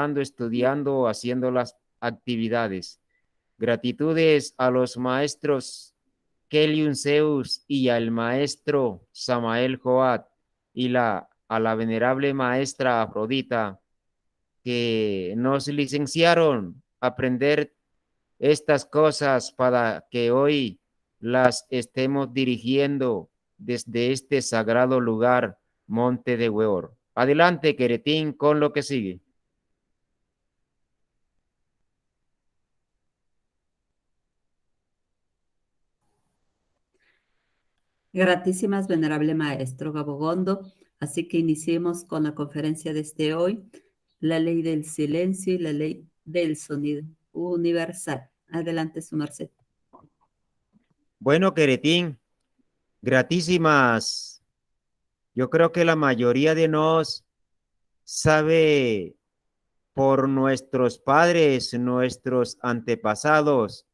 preparando, estudiando, haciendo las actividades. Gratitudes a los maestros Kelly Zeus y al maestro Samael Joad y a la venerable maestra Afrodita que nos licenciaron a aprender estas cosas para que hoy las estemos dirigiendo desde este sagrado lugar, Monte de Weor. Adelante, Queretín, con lo que sigue. Gratísimas, venerable maestro Gabogondo. Así que iniciemos con la conferencia desde hoy, la ley del silencio y la ley del sonido universal. Adelante, su merced. Bueno, Queretín, gratísimas. Yo creo que la mayoría de nos sabe por nuestros padres, nuestros antepasados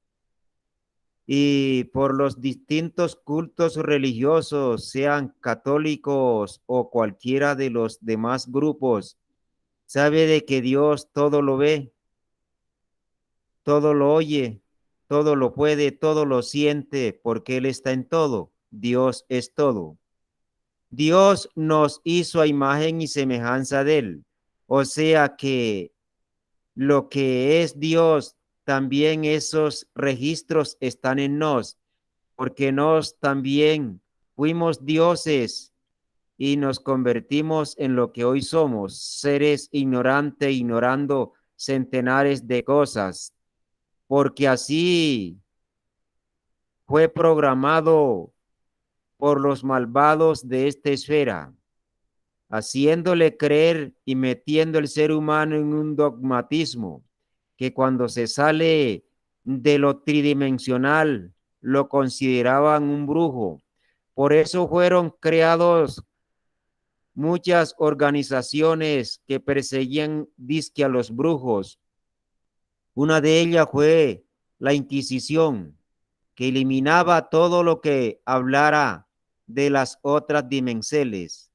y por los distintos cultos religiosos, sean católicos o cualquiera de los demás grupos, sabe de que Dios todo lo ve, todo lo oye, todo lo puede, todo lo siente, porque Él está en todo. Dios es todo. Dios nos hizo a imagen y semejanza de Él. O sea que lo que es Dios, también esos registros están en nos, porque nos también fuimos dioses y nos convertimos en lo que hoy somos, seres ignorantes, ignorando centenares de cosas, porque así fue programado por los malvados de esta esfera, haciéndole creer y metiendo el ser humano en un dogmatismo que cuando se sale de lo tridimensional lo consideraban un brujo. Por eso fueron creados muchas organizaciones que perseguían disque a los brujos. Una de ellas fue la Inquisición, que eliminaba todo lo que hablara de las otras dimensiones.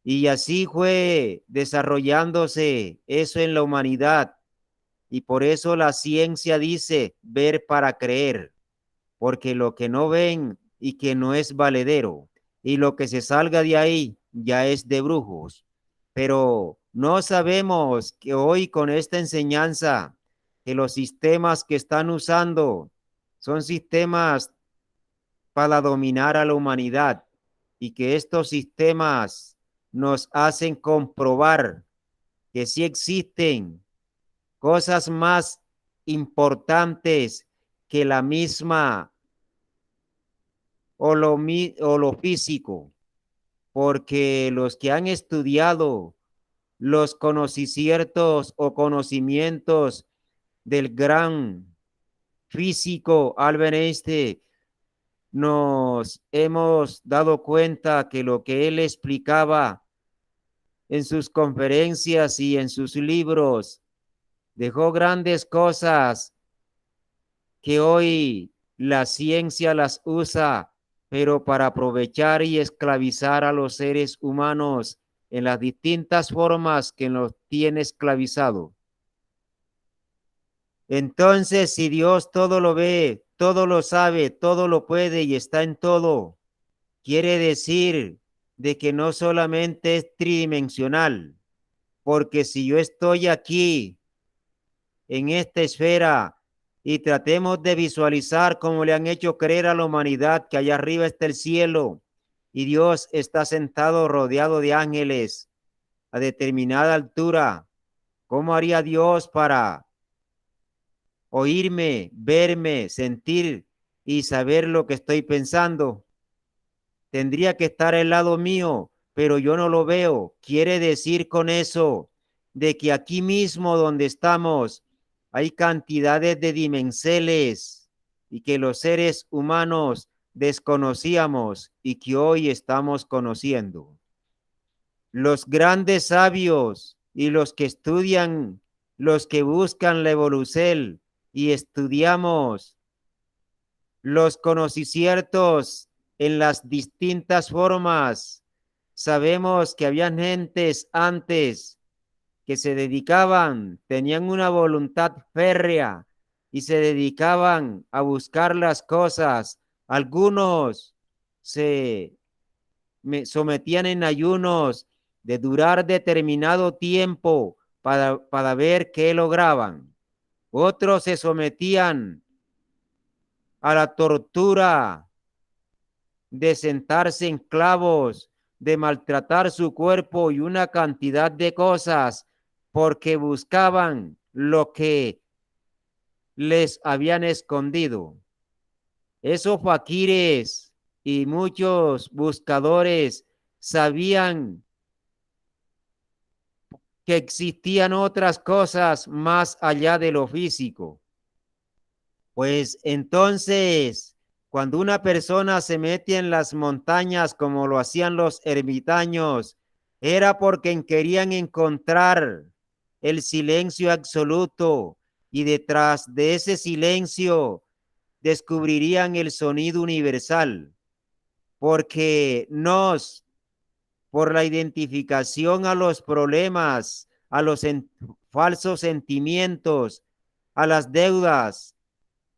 Y así fue desarrollándose eso en la humanidad. Y por eso la ciencia dice ver para creer, porque lo que no ven y que no es valedero, y lo que se salga de ahí ya es de brujos. Pero no sabemos que hoy con esta enseñanza, que los sistemas que están usando son sistemas para dominar a la humanidad y que estos sistemas nos hacen comprobar que sí existen cosas más importantes que la misma o lo físico, porque los que han estudiado los conocimientos o conocimientos del gran físico Albert Einstein, nos hemos dado cuenta que lo que él explicaba en sus conferencias y en sus libros dejó grandes cosas que hoy la ciencia las usa, pero para aprovechar y esclavizar a los seres humanos en las distintas formas que nos tiene esclavizado. Entonces, si Dios todo lo ve, todo lo sabe, todo lo puede y está en todo, quiere decir de que no solamente es tridimensional, porque si yo estoy aquí en esta esfera y tratemos de visualizar cómo le han hecho creer a la humanidad que allá arriba está el cielo y Dios está sentado rodeado de ángeles a determinada altura, ¿cómo haría Dios para oírme, verme, sentir y saber lo que estoy pensando? Tendría que estar al lado mío, pero yo no lo veo. Quiere decir con eso de que aquí mismo donde estamos hay cantidades de dimensiones y que los seres humanos desconocíamos y que hoy estamos conociendo. Los grandes sabios y los que estudian, los que buscan la evolución y estudiamos los conocimientos en las distintas formas. Sabemos que habían gentes antes que se dedicaban, tenían una voluntad férrea y se dedicaban a buscar las cosas. Algunos se sometían en ayunos de durar determinado tiempo para ver qué lograban. Otros se sometían a la tortura de sentarse en clavos, de maltratar su cuerpo y una cantidad de cosas porque buscaban lo que les habían escondido. Esos faquires y muchos buscadores sabían que existían otras cosas más allá de lo físico. Pues entonces, cuando una persona se metía en las montañas como lo hacían los ermitaños, era porque querían encontrar el silencio absoluto y detrás de ese silencio descubrirían el sonido universal, porque por la identificación a los problemas, a los falsos sentimientos, a las deudas,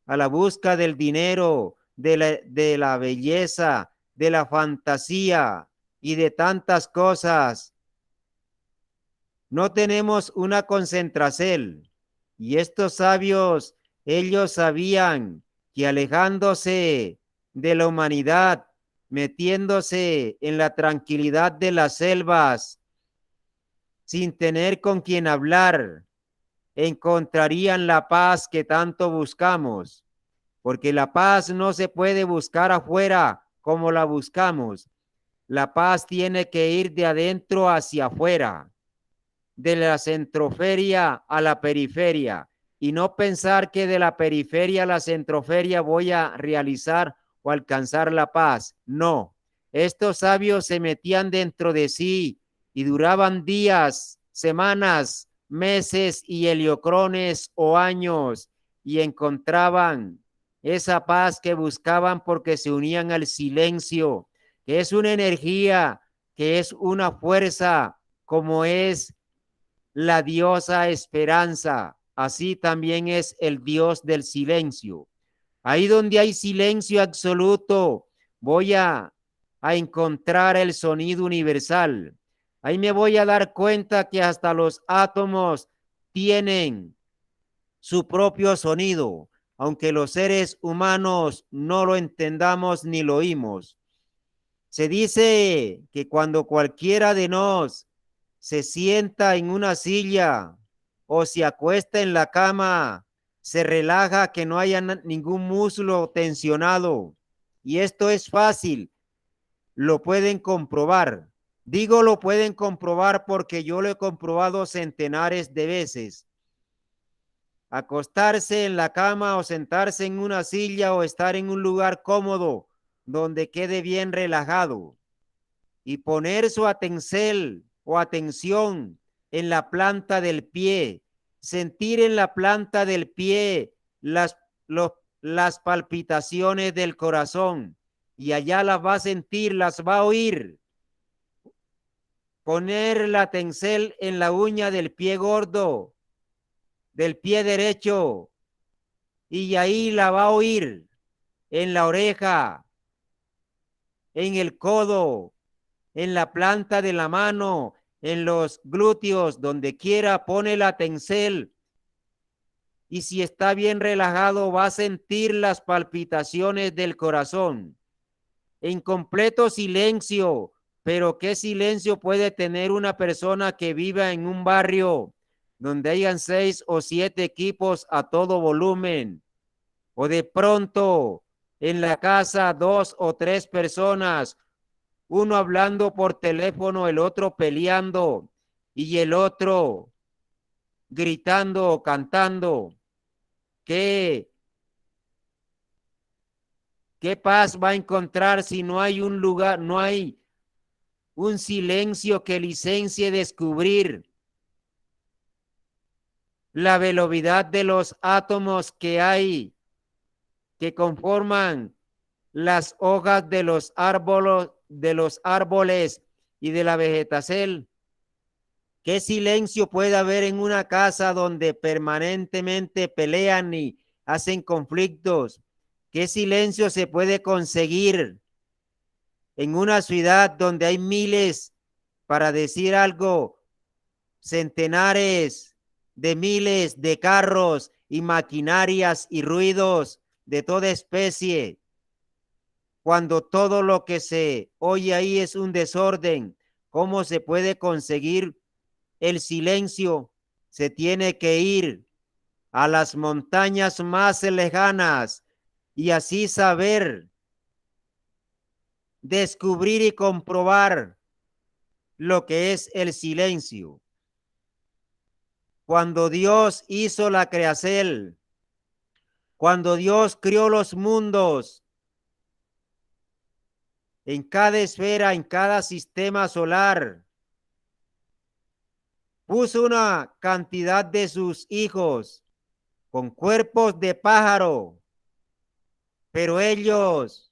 a la busca del dinero, de la belleza, de la fantasía y de tantas cosas, no tenemos una concentración. Y estos sabios, ellos sabían que alejándose de la humanidad, metiéndose en la tranquilidad de las selvas, sin tener con quien hablar, encontrarían la paz que tanto buscamos, porque la paz no se puede buscar afuera como la buscamos. La paz tiene que ir de adentro hacia afuera, de la centroferia a la periferia, y no pensar que de la periferia a la centroferia voy a realizar o alcanzar la paz. No, estos sabios se metían dentro de sí y duraban días, semanas, meses y heliocrones o años y encontraban esa paz que buscaban porque se unían al silencio, que es una energía, que es una fuerza, como es la diosa esperanza, así también es el Dios del silencio. Ahí donde hay silencio absoluto, voy a encontrar el sonido universal. Ahí me voy a dar cuenta que hasta los átomos tienen su propio sonido, aunque los seres humanos no lo entendamos ni lo oímos. Se dice que cuando cualquiera de nos se sienta en una silla o se acuesta en la cama, se relaja, que no haya ningún músculo tensionado. Y esto es fácil, lo pueden comprobar. Digo lo pueden comprobar porque yo lo he comprobado centenares de veces. Acostarse en la cama o sentarse en una silla o estar en un lugar cómodo donde quede bien relajado y poner su atención en la planta del pie, sentir en la planta del pie las palpitaciones del corazón y allá las va a sentir, las va a oír. Poner la atención en la uña del pie gordo, del pie derecho, y ahí la va a oír en la oreja, en el codo, en la planta de la mano, en los glúteos, donde quiera, pone la tencel. Y si está bien relajado, va a sentir las palpitaciones del corazón. En completo silencio. Pero ¿qué silencio puede tener una persona que viva en un barrio donde hayan 6 o 7 equipos a todo volumen? O de pronto en la casa 2 o 3 personas, uno hablando por teléfono, el otro peleando y el otro gritando o cantando. ¿Qué paz va a encontrar si no hay un lugar, no hay un silencio que licencie descubrir la velocidad de los átomos que hay, que conforman las hojas de los árboles y de la vegetación? ¿Qué silencio puede haber en una casa donde permanentemente pelean y hacen conflictos? ¿Qué silencio se puede conseguir en una ciudad donde hay miles, para decir algo, centenares de miles de carros y maquinarias y ruidos de toda especie, cuando todo lo que se oye ahí es un desorden? ¿Cómo se puede conseguir el silencio? Se tiene que ir a las montañas más lejanas y así saber, descubrir y comprobar lo que es el silencio. Cuando Dios hizo la creación, cuando Dios crió los mundos, en cada esfera, en cada sistema solar, puso una cantidad de sus hijos con cuerpos de pájaro, pero ellos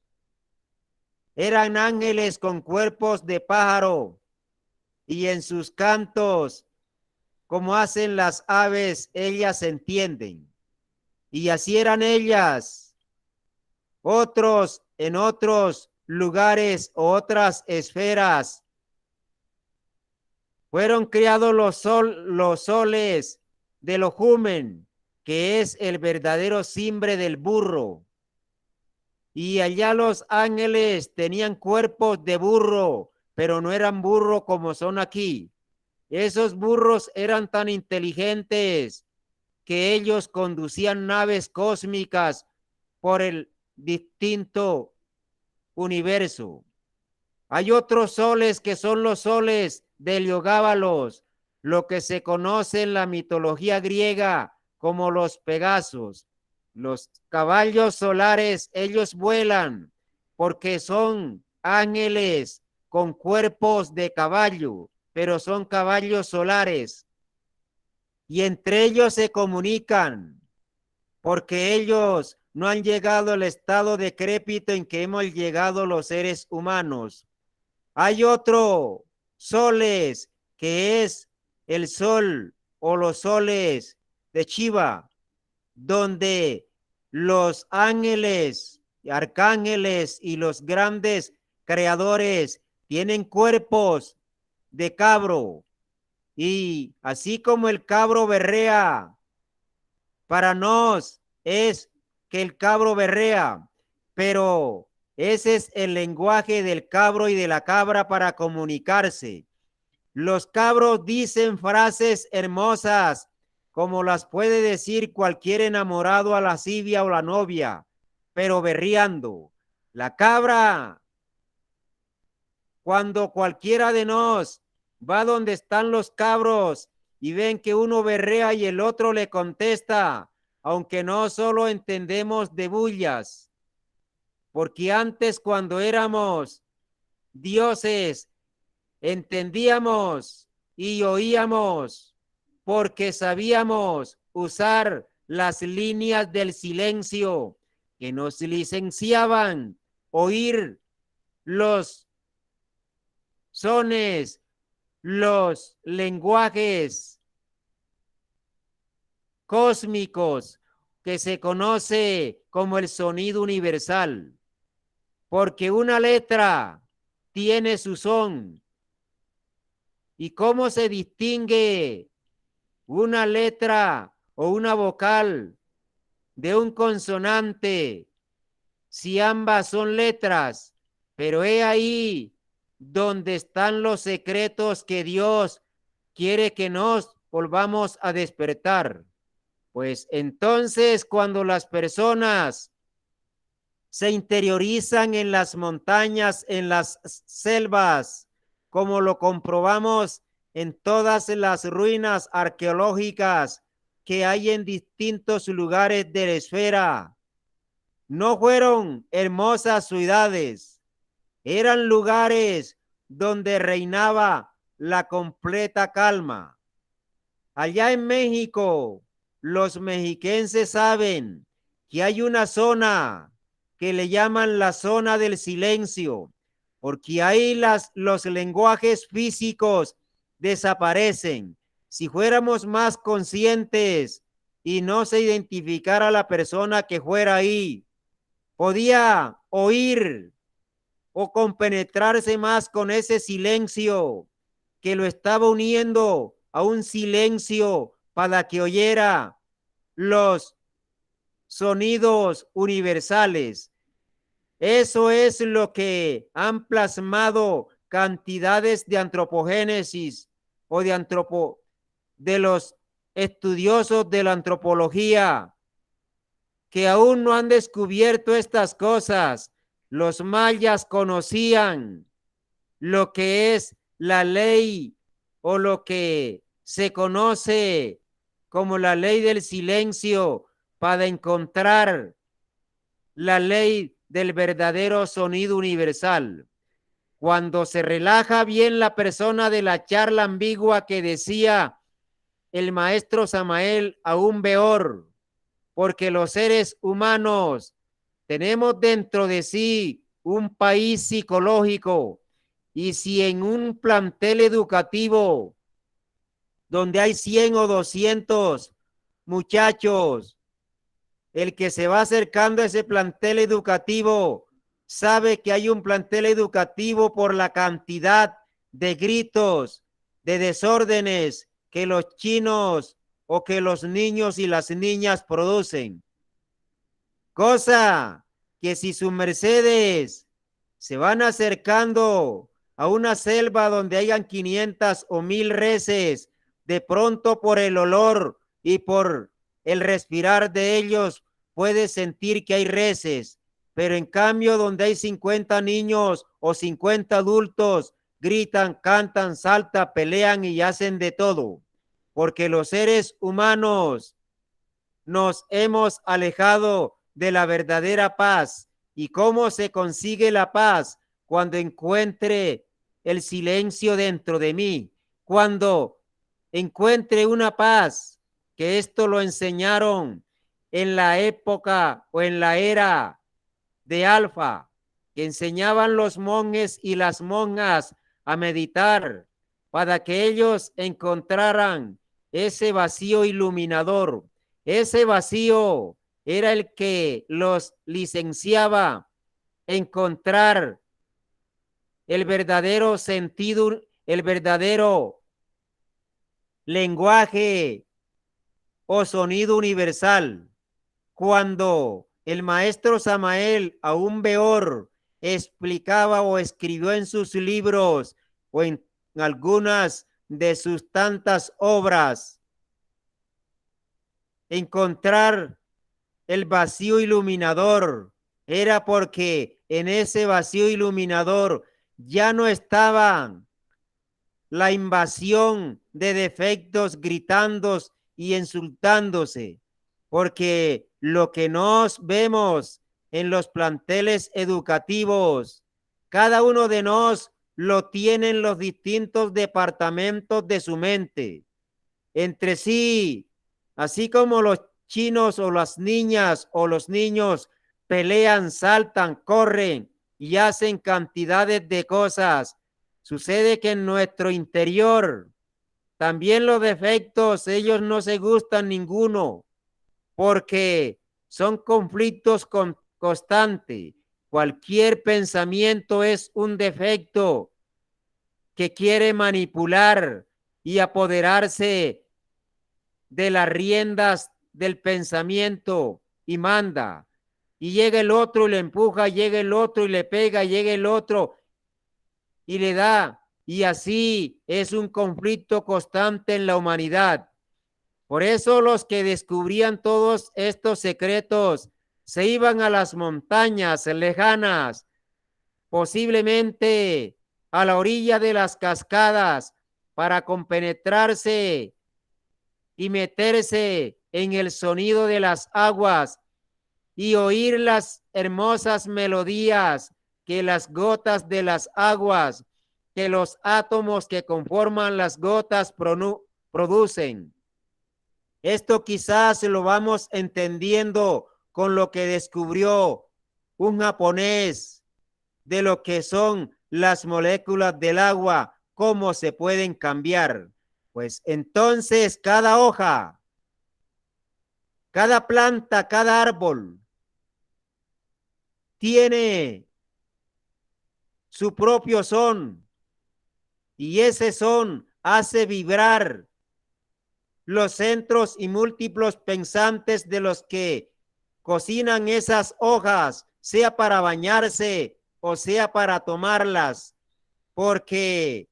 eran ángeles con cuerpos de pájaro, y en sus cantos, como hacen las aves, ellas entienden. Y así eran ellas. Otros en otros lugares o otras esferas fueron criados los soles del ojumen, que es el verdadero cimbre del burro. Y allá los ángeles tenían cuerpos de burro, pero no eran burro como son aquí. Esos burros eran tan inteligentes que ellos conducían naves cósmicas por el distinto universo. Hay otros soles que son los soles de Heliogábalos, lo que se conoce en la mitología griega como los Pegasos. Los caballos solares, ellos vuelan porque son ángeles con cuerpos de caballo, pero son caballos solares. Y entre ellos se comunican, porque ellos no han llegado al estado decrépito en que hemos llegado los seres humanos. Hay otro soles, que es el sol o los soles de Shiva, donde los ángeles, arcángeles y los grandes creadores tienen cuerpos de cabro. Y así como el cabro berrea, para nos es que el cabro berrea, pero ese es el lenguaje del cabro y de la cabra para comunicarse. Los cabros dicen frases hermosas, como las puede decir cualquier enamorado a la lascivia o la novia, pero berreando. La cabra, cuando cualquiera de nos va donde están los cabros y ven que uno berrea y el otro le contesta, aunque no solo entendemos de bullas, porque antes, cuando éramos dioses, entendíamos y oíamos, porque sabíamos usar las líneas del silencio que nos licenciaban oír los sones, los lenguajes cósmicos que se conoce como el sonido universal, porque una letra tiene su son. ¿Y cómo se distingue una letra o una vocal de un consonante si ambas son letras? Pero he ahí donde están los secretos que Dios quiere que nos volvamos a despertar. Pues entonces, cuando las personas se interiorizan en las montañas, en las selvas, como lo comprobamos en todas las ruinas arqueológicas que hay en distintos lugares de la esfera, no fueron hermosas ciudades, eran lugares donde reinaba la completa calma. Allá en México, los mexiquenses saben que hay una zona que le llaman la zona del silencio, porque ahí los lenguajes físicos desaparecen. Si fuéramos más conscientes y no se identificara la persona que fuera ahí, podía oír o compenetrarse más con ese silencio que lo estaba uniendo a un silencio para que oyera los sonidos universales. Eso es lo que han plasmado cantidades de antropogénesis o de los estudiosos de la antropología que aún no han descubierto estas cosas. Los mayas conocían lo que es la ley o lo que se conoce como la ley del silencio para encontrar la ley del verdadero sonido universal. Cuando se relaja bien la persona de la charla ambigua que decía el maestro Samael aún peor, porque los seres humanos tenemos dentro de sí un país psicológico, y si en un plantel educativo donde hay 100 o 200 muchachos, el que se va acercando a ese plantel educativo sabe que hay un plantel educativo por la cantidad de gritos, de desórdenes que los chinos o que los niños y las niñas producen. Cosa que si sus mercedes se van acercando a una selva donde hayan 500 o 1000 reses, de pronto por el olor y por el respirar de ellos puede sentir que hay reses, pero en cambio donde hay 50 niños o 50 adultos, gritan, cantan, saltan, pelean y hacen de todo, porque los seres humanos nos hemos alejado de la verdadera paz. ¿Y cómo se consigue la paz? Cuando encuentre el silencio dentro de mí, cuando encuentre una paz, que esto lo enseñaron en la época o en la era de Alfa, que enseñaban los monjes y las monjas a meditar para que ellos encontraran ese vacío iluminador. Ese vacío era el que los licenciaba a encontrar el verdadero sentido, el verdadero lenguaje o sonido universal. Cuando el maestro Samael aún peor explicaba o escribió en sus libros o en algunas de sus tantas obras, encontrar el vacío iluminador, era porque en ese vacío iluminador ya no estaban la invasión de defectos gritando y insultándose, porque lo que nos vemos en los planteles educativos, cada uno de nos lo tienen los distintos departamentos de su mente entre sí, así como los chinos o las niñas o los niños pelean, saltan, corren y hacen cantidades de cosas. Sucede que en nuestro interior también los defectos, ellos no se gustan ninguno, porque son conflictos constantes. Cualquier pensamiento es un defecto que quiere manipular y apoderarse de las riendas del pensamiento y manda. Y llega el otro y le empuja, llega el otro y le pega, llega el otro y le da. Y así es un conflicto constante en la humanidad. Por eso los que descubrían todos estos secretos se iban a las montañas lejanas, posiblemente a la orilla de las cascadas, para compenetrarse y meterse en el sonido de las aguas y oír las hermosas melodías que las gotas de las aguas, que los átomos que conforman las gotas producen. Esto quizás lo vamos entendiendo con lo que descubrió un japonés de lo que son las moléculas del agua, cómo se pueden cambiar. Pues entonces cada hoja, cada planta, cada árbol tiene su propio son, y ese son hace vibrar los centros y múltiplos pensantes de los que cocinan esas hojas, sea para bañarse o sea para tomarlas, porque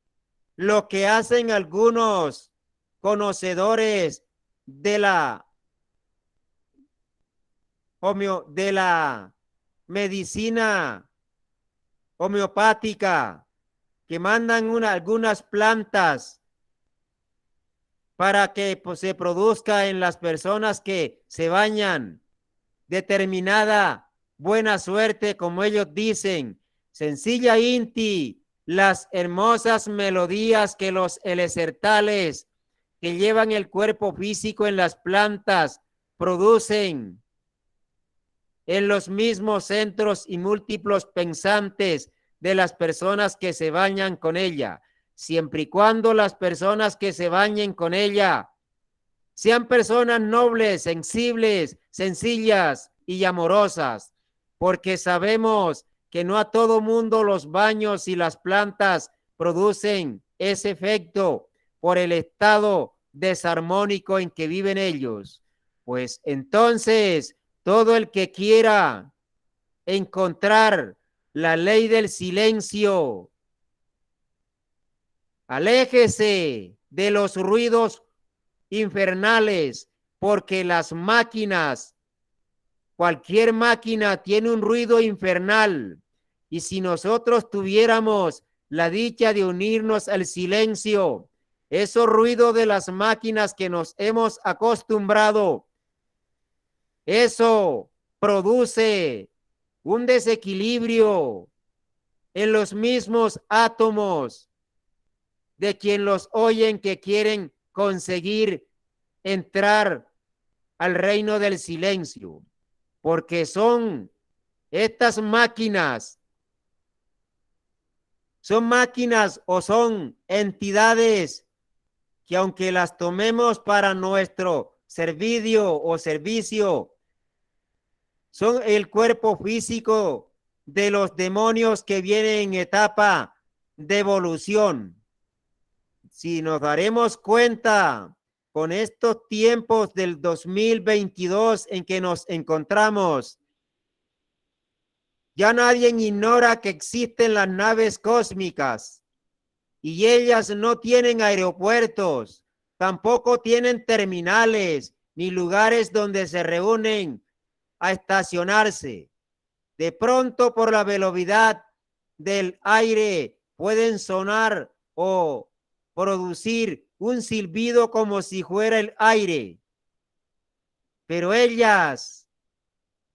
lo que hacen algunos conocedores de la medicina homeopática, que mandan algunas plantas para que pues, se produzca en las personas que se bañan determinada buena suerte, como ellos dicen, sencilla inti, las hermosas melodías que los elesertales que llevan el cuerpo físico en las plantas producen en los mismos centros y múltiplos pensantes de las personas que se bañan con ella, siempre y cuando las personas que se bañen con ella sean personas nobles, sensibles, sencillas y amorosas, porque sabemos que no a todo mundo los baños y las plantas producen ese efecto por el estado desarmónico en que viven ellos. Pues entonces, todo el que quiera encontrar la ley del silencio, aléjese de los ruidos infernales, porque las máquinas, cualquier máquina tiene un ruido infernal, y si nosotros tuviéramos la dicha de unirnos al silencio, esos ruidos de las máquinas que nos hemos acostumbrado, eso produce un desequilibrio en los mismos átomos de quien los oyen, que quieren conseguir entrar al reino del silencio, porque son estas máquinas, o son entidades que, aunque las tomemos para nuestro servicio, son el cuerpo físico de los demonios que vienen en etapa de evolución. Si nos daremos cuenta con estos tiempos del 2022 en que nos encontramos, ya nadie ignora que existen las naves cósmicas, y ellas no tienen aeropuertos, tampoco tienen terminales ni lugares donde se reúnen a estacionarse. De pronto, por la velocidad del aire, pueden sonar o producir un silbido como si fuera el aire, pero ellas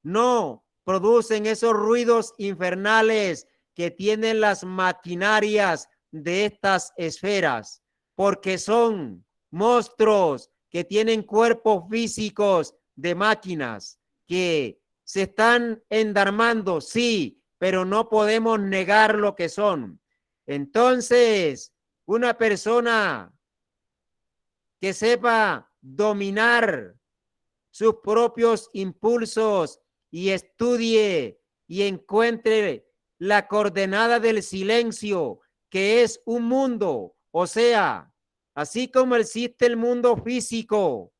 no producen esos ruidos infernales que tienen las maquinarias de estas esferas, porque son monstruos que tienen cuerpos físicos de máquinas que se están endarmando, sí, pero no podemos negar lo que son. Entonces, una persona que sepa dominar sus propios impulsos y estudie y encuentre la coordenada del silencio, que es un mundo, o sea, así como existe el mundo físico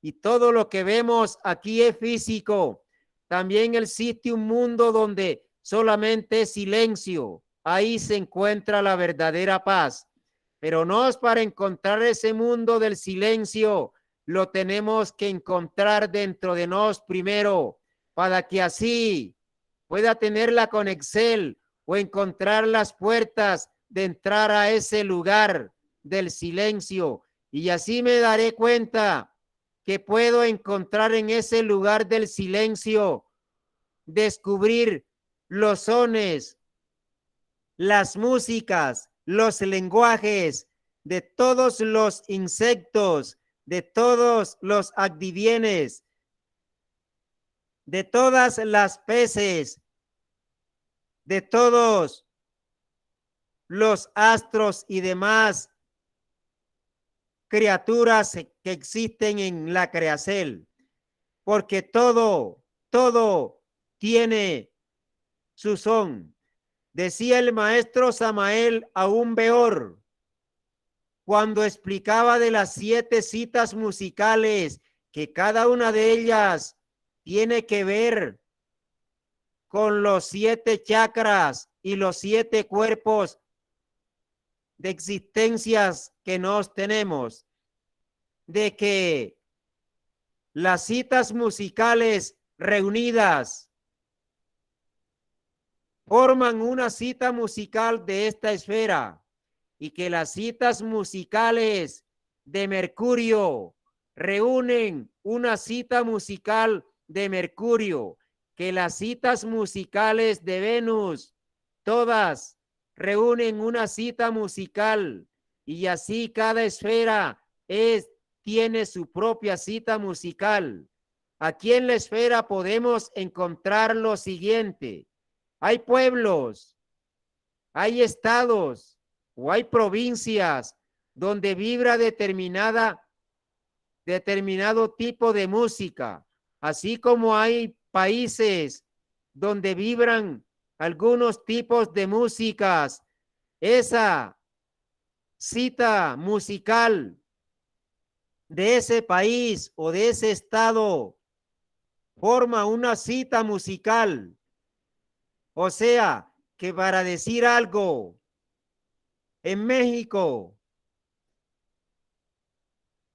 y todo lo que vemos aquí es físico, también existe un mundo donde solamente es silencio. Ahí se encuentra la verdadera paz. Pero no es para encontrar ese mundo del silencio, lo tenemos que encontrar dentro de nos primero, para que así pueda tenerla con Excel o encontrar las puertas de entrar a ese lugar del silencio. Y así me daré cuenta que puedo encontrar en ese lugar del silencio, descubrir los sones, las músicas, los lenguajes de todos los insectos, de todos los adivienes, de todas las peces, de todos los astros y demás criaturas que existen en la creación, porque todo tiene su son. Decía el maestro Samael Aún Beor, cuando explicaba de las 7 citas musicales, que cada una de ellas tiene que ver con los 7 chakras y los 7 cuerpos de existencias que nos tenemos, de que las citas musicales reunidas forman una cita musical de esta esfera, y que las citas musicales de Mercurio reúnen una cita musical de Mercurio, que las citas musicales de Venus todas reúnen una cita musical, y así cada esfera tiene su propia cita musical. Aquí en la esfera podemos encontrar lo siguiente: hay pueblos, hay estados o hay provincias donde vibra determinado tipo de música, así como hay países donde vibran algunos tipos de músicas. Esa cita musical de ese país o de ese estado forma una cita musical. O sea, que para decir algo, en México,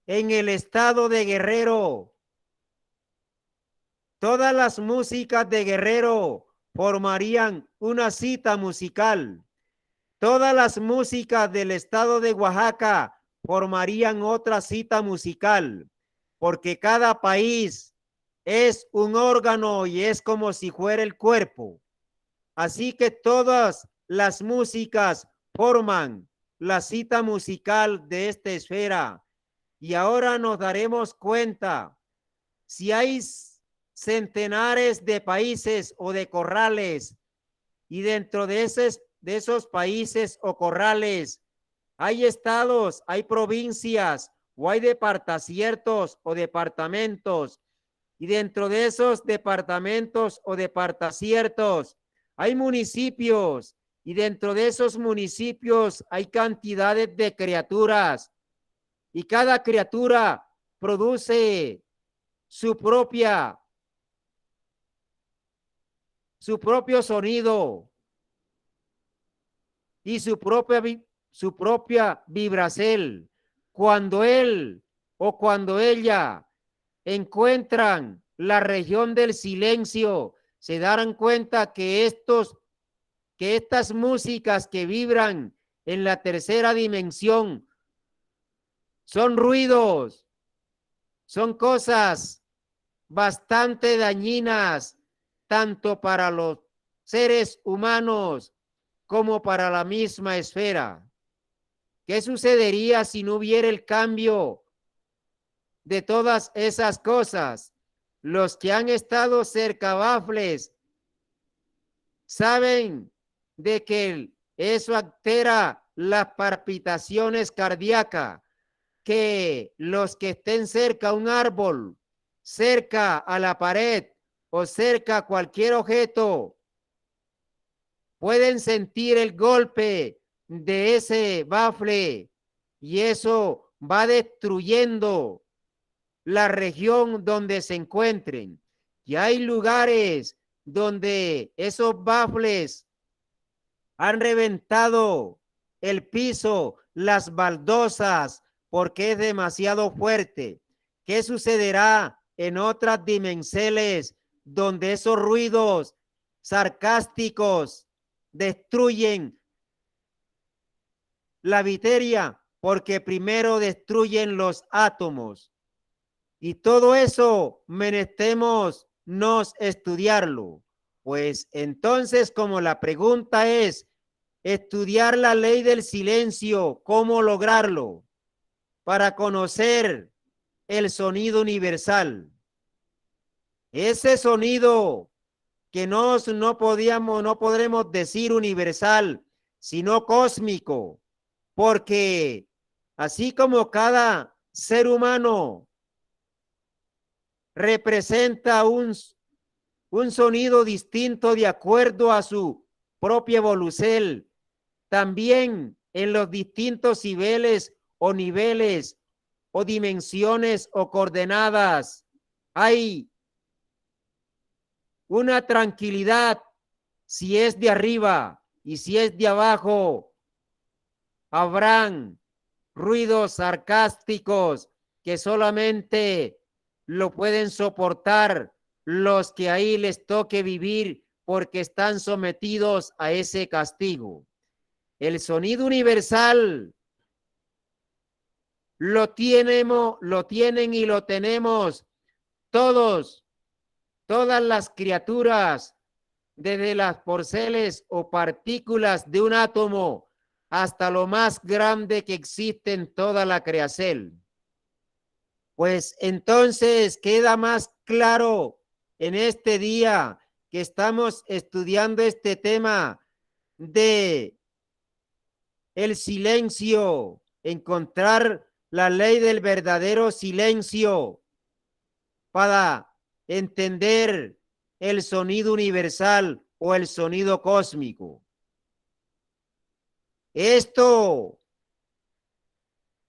en el estado de Guerrero, todas las músicas de Guerrero formarían una cita musical. Todas las músicas del estado de Oaxaca formarían otra cita musical, porque cada país es un órgano y es como si fuera el cuerpo. Así que todas las músicas forman la cita musical de esta esfera. Y ahora nos daremos cuenta, si hay centenares de países o de corrales, y dentro de esos países o corrales hay estados, hay provincias o hay departaciertos o departamentos, y dentro de esos departamentos o departaciertos hay municipios, y dentro de esos municipios hay cantidades de criaturas, y cada criatura produce su propio sonido y su propia vibración. Cuando él o cuando ella encuentran la región del silencio, se darán cuenta que estas músicas que vibran en la tercera dimensión son ruidos, son cosas bastante dañinas, tanto para los seres humanos como para la misma esfera. ¿Qué sucedería si no hubiera el cambio de todas esas cosas? Los que han estado cerca Bafles saben de que eso altera las palpitaciones cardíacas, que los que estén cerca a un árbol, cerca a la pared o cerca a cualquier objeto, pueden sentir el golpe de ese bafle, y eso va destruyendo la región donde se encuentren. Y hay lugares donde esos bafles han reventado el piso, las baldosas, porque es demasiado fuerte. ¿Qué sucederá en otras dimensiones donde esos ruidos sarcásticos destruyen la materia? Porque primero destruyen los átomos. Y todo eso menestemos nos estudiarlo. Pues entonces, como la pregunta es estudiar la ley del silencio, ¿cómo lograrlo? Para conocer el sonido universal. Ese sonido que no podremos decir universal, sino cósmico, porque así como cada ser humano representa un sonido distinto de acuerdo a su propia evolución, también en los distintos niveles o dimensiones o coordenadas hay una tranquilidad si es de arriba y si es de abajo. Habrán ruidos sarcásticos que solamente lo pueden soportar los que ahí les toque vivir porque están sometidos a ese castigo. El sonido universal lo tienen y lo tenemos todas las criaturas, desde las porceles o partículas de un átomo hasta lo más grande que existe en toda la creación. Pues entonces queda más claro en este día que estamos estudiando este tema de el silencio, encontrar la ley del verdadero silencio para entender el sonido universal o el sonido cósmico. Esto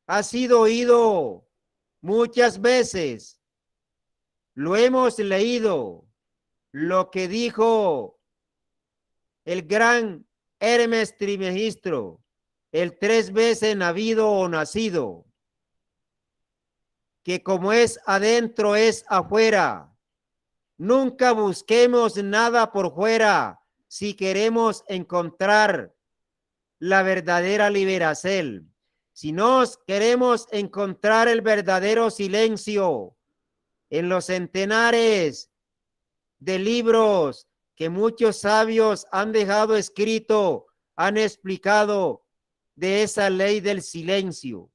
ha sido oído muchas veces, lo hemos leído, lo que dijo el gran Hermes Trismegisto, el 3 veces nacido o nacido, que como es adentro es afuera. Nunca busquemos nada por fuera si queremos encontrar la verdadera liberación. Si nos queremos encontrar el verdadero silencio en los centenares de libros que muchos sabios han dejado escrito, han explicado de esa ley del silencio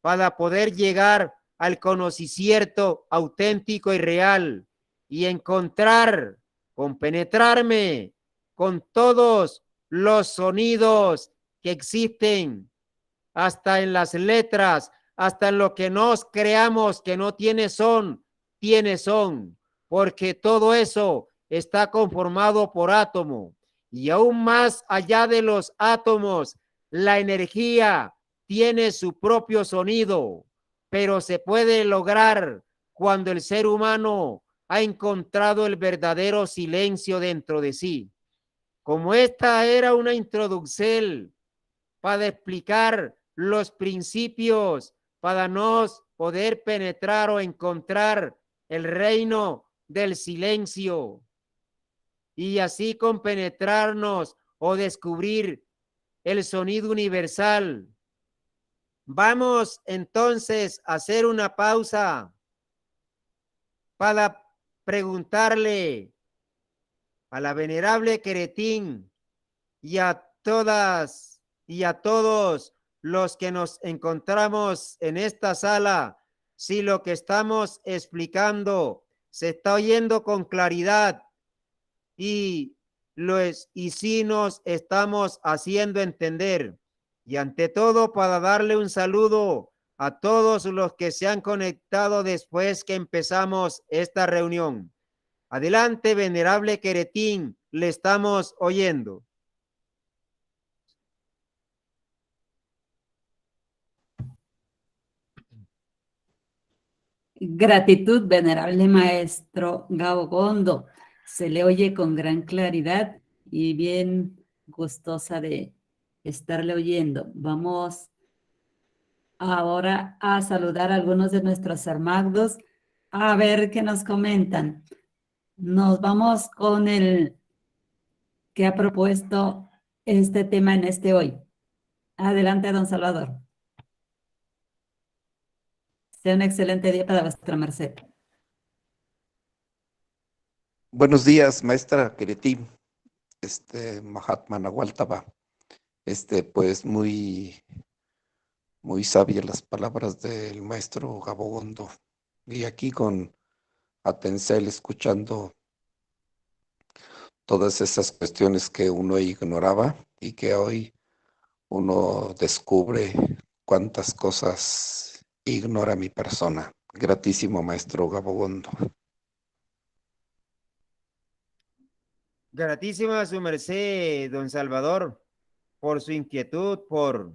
para poder llegar al conocimiento auténtico y real y encontrar, compenetrarme con todos los sonidos que existen, hasta en las letras, hasta en lo que nos creamos que no tiene son, porque todo eso está conformado por átomo. Y aún más allá de los átomos, la energía tiene su propio sonido, pero se puede lograr cuando el ser humano ha encontrado el verdadero silencio dentro de sí. Como esta era una introducción para explicar los principios, para nos poder penetrar o encontrar el reino del silencio y así compenetrarnos o descubrir el sonido universal. Vamos entonces a hacer una pausa para preguntarle a la venerable Queretín y a todas y a todos los que nos encontramos en esta sala, si lo que estamos explicando se está oyendo con claridad y si nos estamos haciendo entender. Y ante todo, para darle un saludo a todos los que se han conectado después que empezamos esta reunión. Adelante, venerable Queretín, le estamos oyendo. Gratitud, venerable maestro Gabogondo. Se le oye con gran claridad y bien gustosa de estarle oyendo. Vamos ahora a saludar a algunos de nuestros hermanos, a ver qué nos comentan. Nos vamos con el que ha propuesto este tema en este hoy. Adelante, don Salvador. Sea un excelente día para vuestra merced. Buenos días, maestra Queretí, Mahatma Nahualtaba. Pues muy sabias las palabras del maestro Gabogondo. Y aquí con Atencel escuchando todas esas cuestiones que uno ignoraba y que hoy uno descubre cuántas cosas ignora mi persona. Gratísimo maestro Gabogondo. Gratísima su merced, don Salvador, por su inquietud, por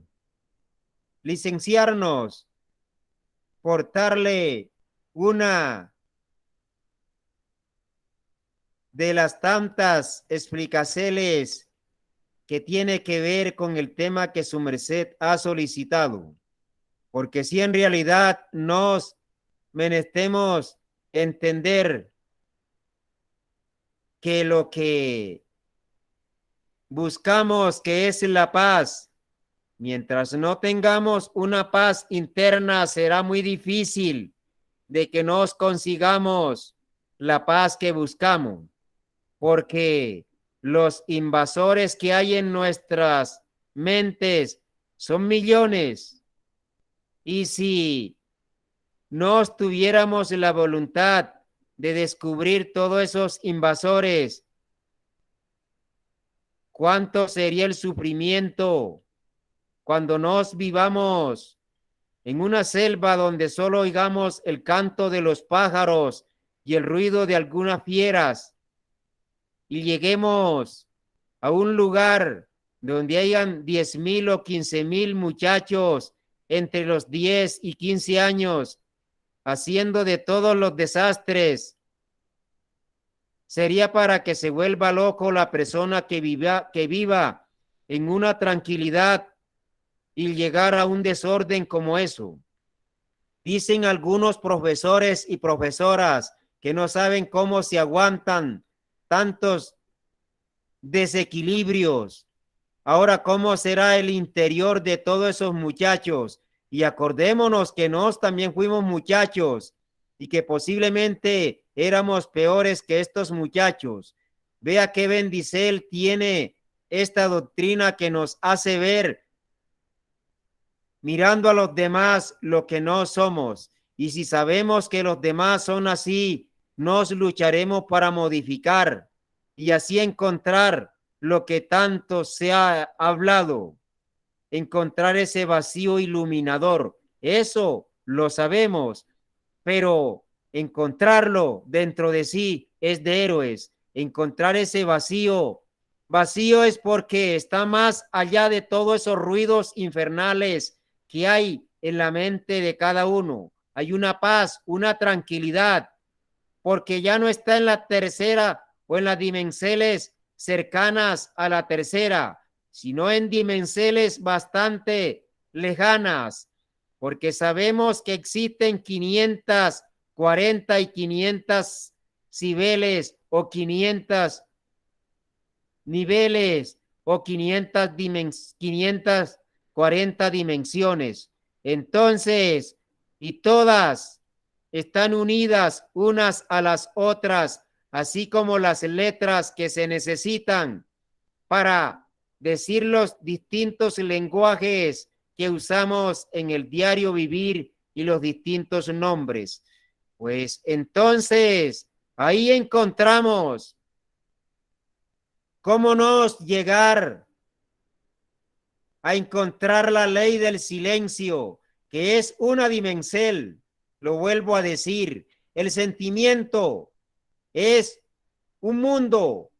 licenciarnos, por darle una de las tantas explicaciones que tiene que ver con el tema que su merced ha solicitado. Porque si en realidad nos menestemos entender que lo que buscamos, que es la paz, mientras no tengamos una paz interna, será muy difícil de que nos consigamos la paz que buscamos, porque los invasores que hay en nuestras mentes son millones. Y si no tuviéramos la voluntad de descubrir todos esos invasores, ¿cuánto sería el sufrimiento cuando nos vivamos en una selva donde solo oigamos el canto de los pájaros y el ruido de algunas fieras, y lleguemos a un lugar donde hayan 10,000 o 15,000 muchachos entre los 10 y 15 años haciendo de todos los desastres? Sería para que se vuelva loco la persona que viva en una tranquilidad y llegar a un desorden como eso. Dicen algunos profesores y profesoras que no saben cómo se aguantan tantos desequilibrios. Ahora, ¿cómo será el interior de todos esos muchachos? Y acordémonos que nos también fuimos muchachos y que posiblemente éramos peores que estos muchachos. Vea qué Bendicel tiene esta doctrina que nos hace ver, mirando a los demás, lo que no somos. Y si sabemos que los demás son así, nos lucharemos para modificar y así encontrar lo que tanto se ha hablado, encontrar ese vacío iluminador. Eso lo sabemos, pero encontrarlo dentro de sí es de héroes. Encontrar ese vacío es porque está más allá de todos esos ruidos infernales que hay en la mente de cada uno. Hay una paz, una tranquilidad, porque ya no está en la tercera o en las dimensiones cercanas a la tercera, sino en dimensiones bastante lejanas, porque sabemos que existen 540 y 500 niveles o 500 niveles o 540 dimensiones. Entonces, y todas están unidas unas a las otras, así como las letras que se necesitan para decir los distintos lenguajes que usamos en el diario vivir y los distintos nombres. Pues entonces, ahí encontramos cómo nos llegar a encontrar la ley del silencio, que es una dimensión. Lo vuelvo a decir, el sentimiento es un mundo,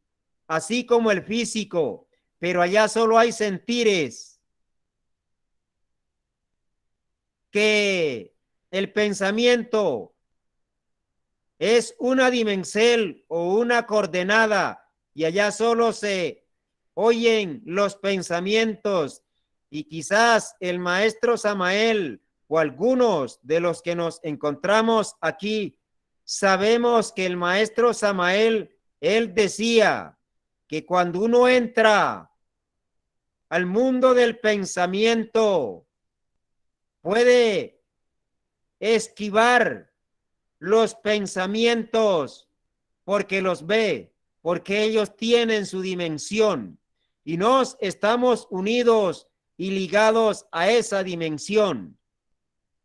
así como el físico, pero allá solo hay sentires, que el pensamiento es una dimensión o una coordenada, y allá solo se oyen los pensamientos, y quizás el maestro Samael o algunos de los que nos encontramos aquí sabemos que el maestro Samael, él decía que cuando uno entra al mundo del pensamiento, puede esquivar los pensamientos porque los ve, porque ellos tienen su dimensión y nos estamos unidos y ligados a esa dimensión.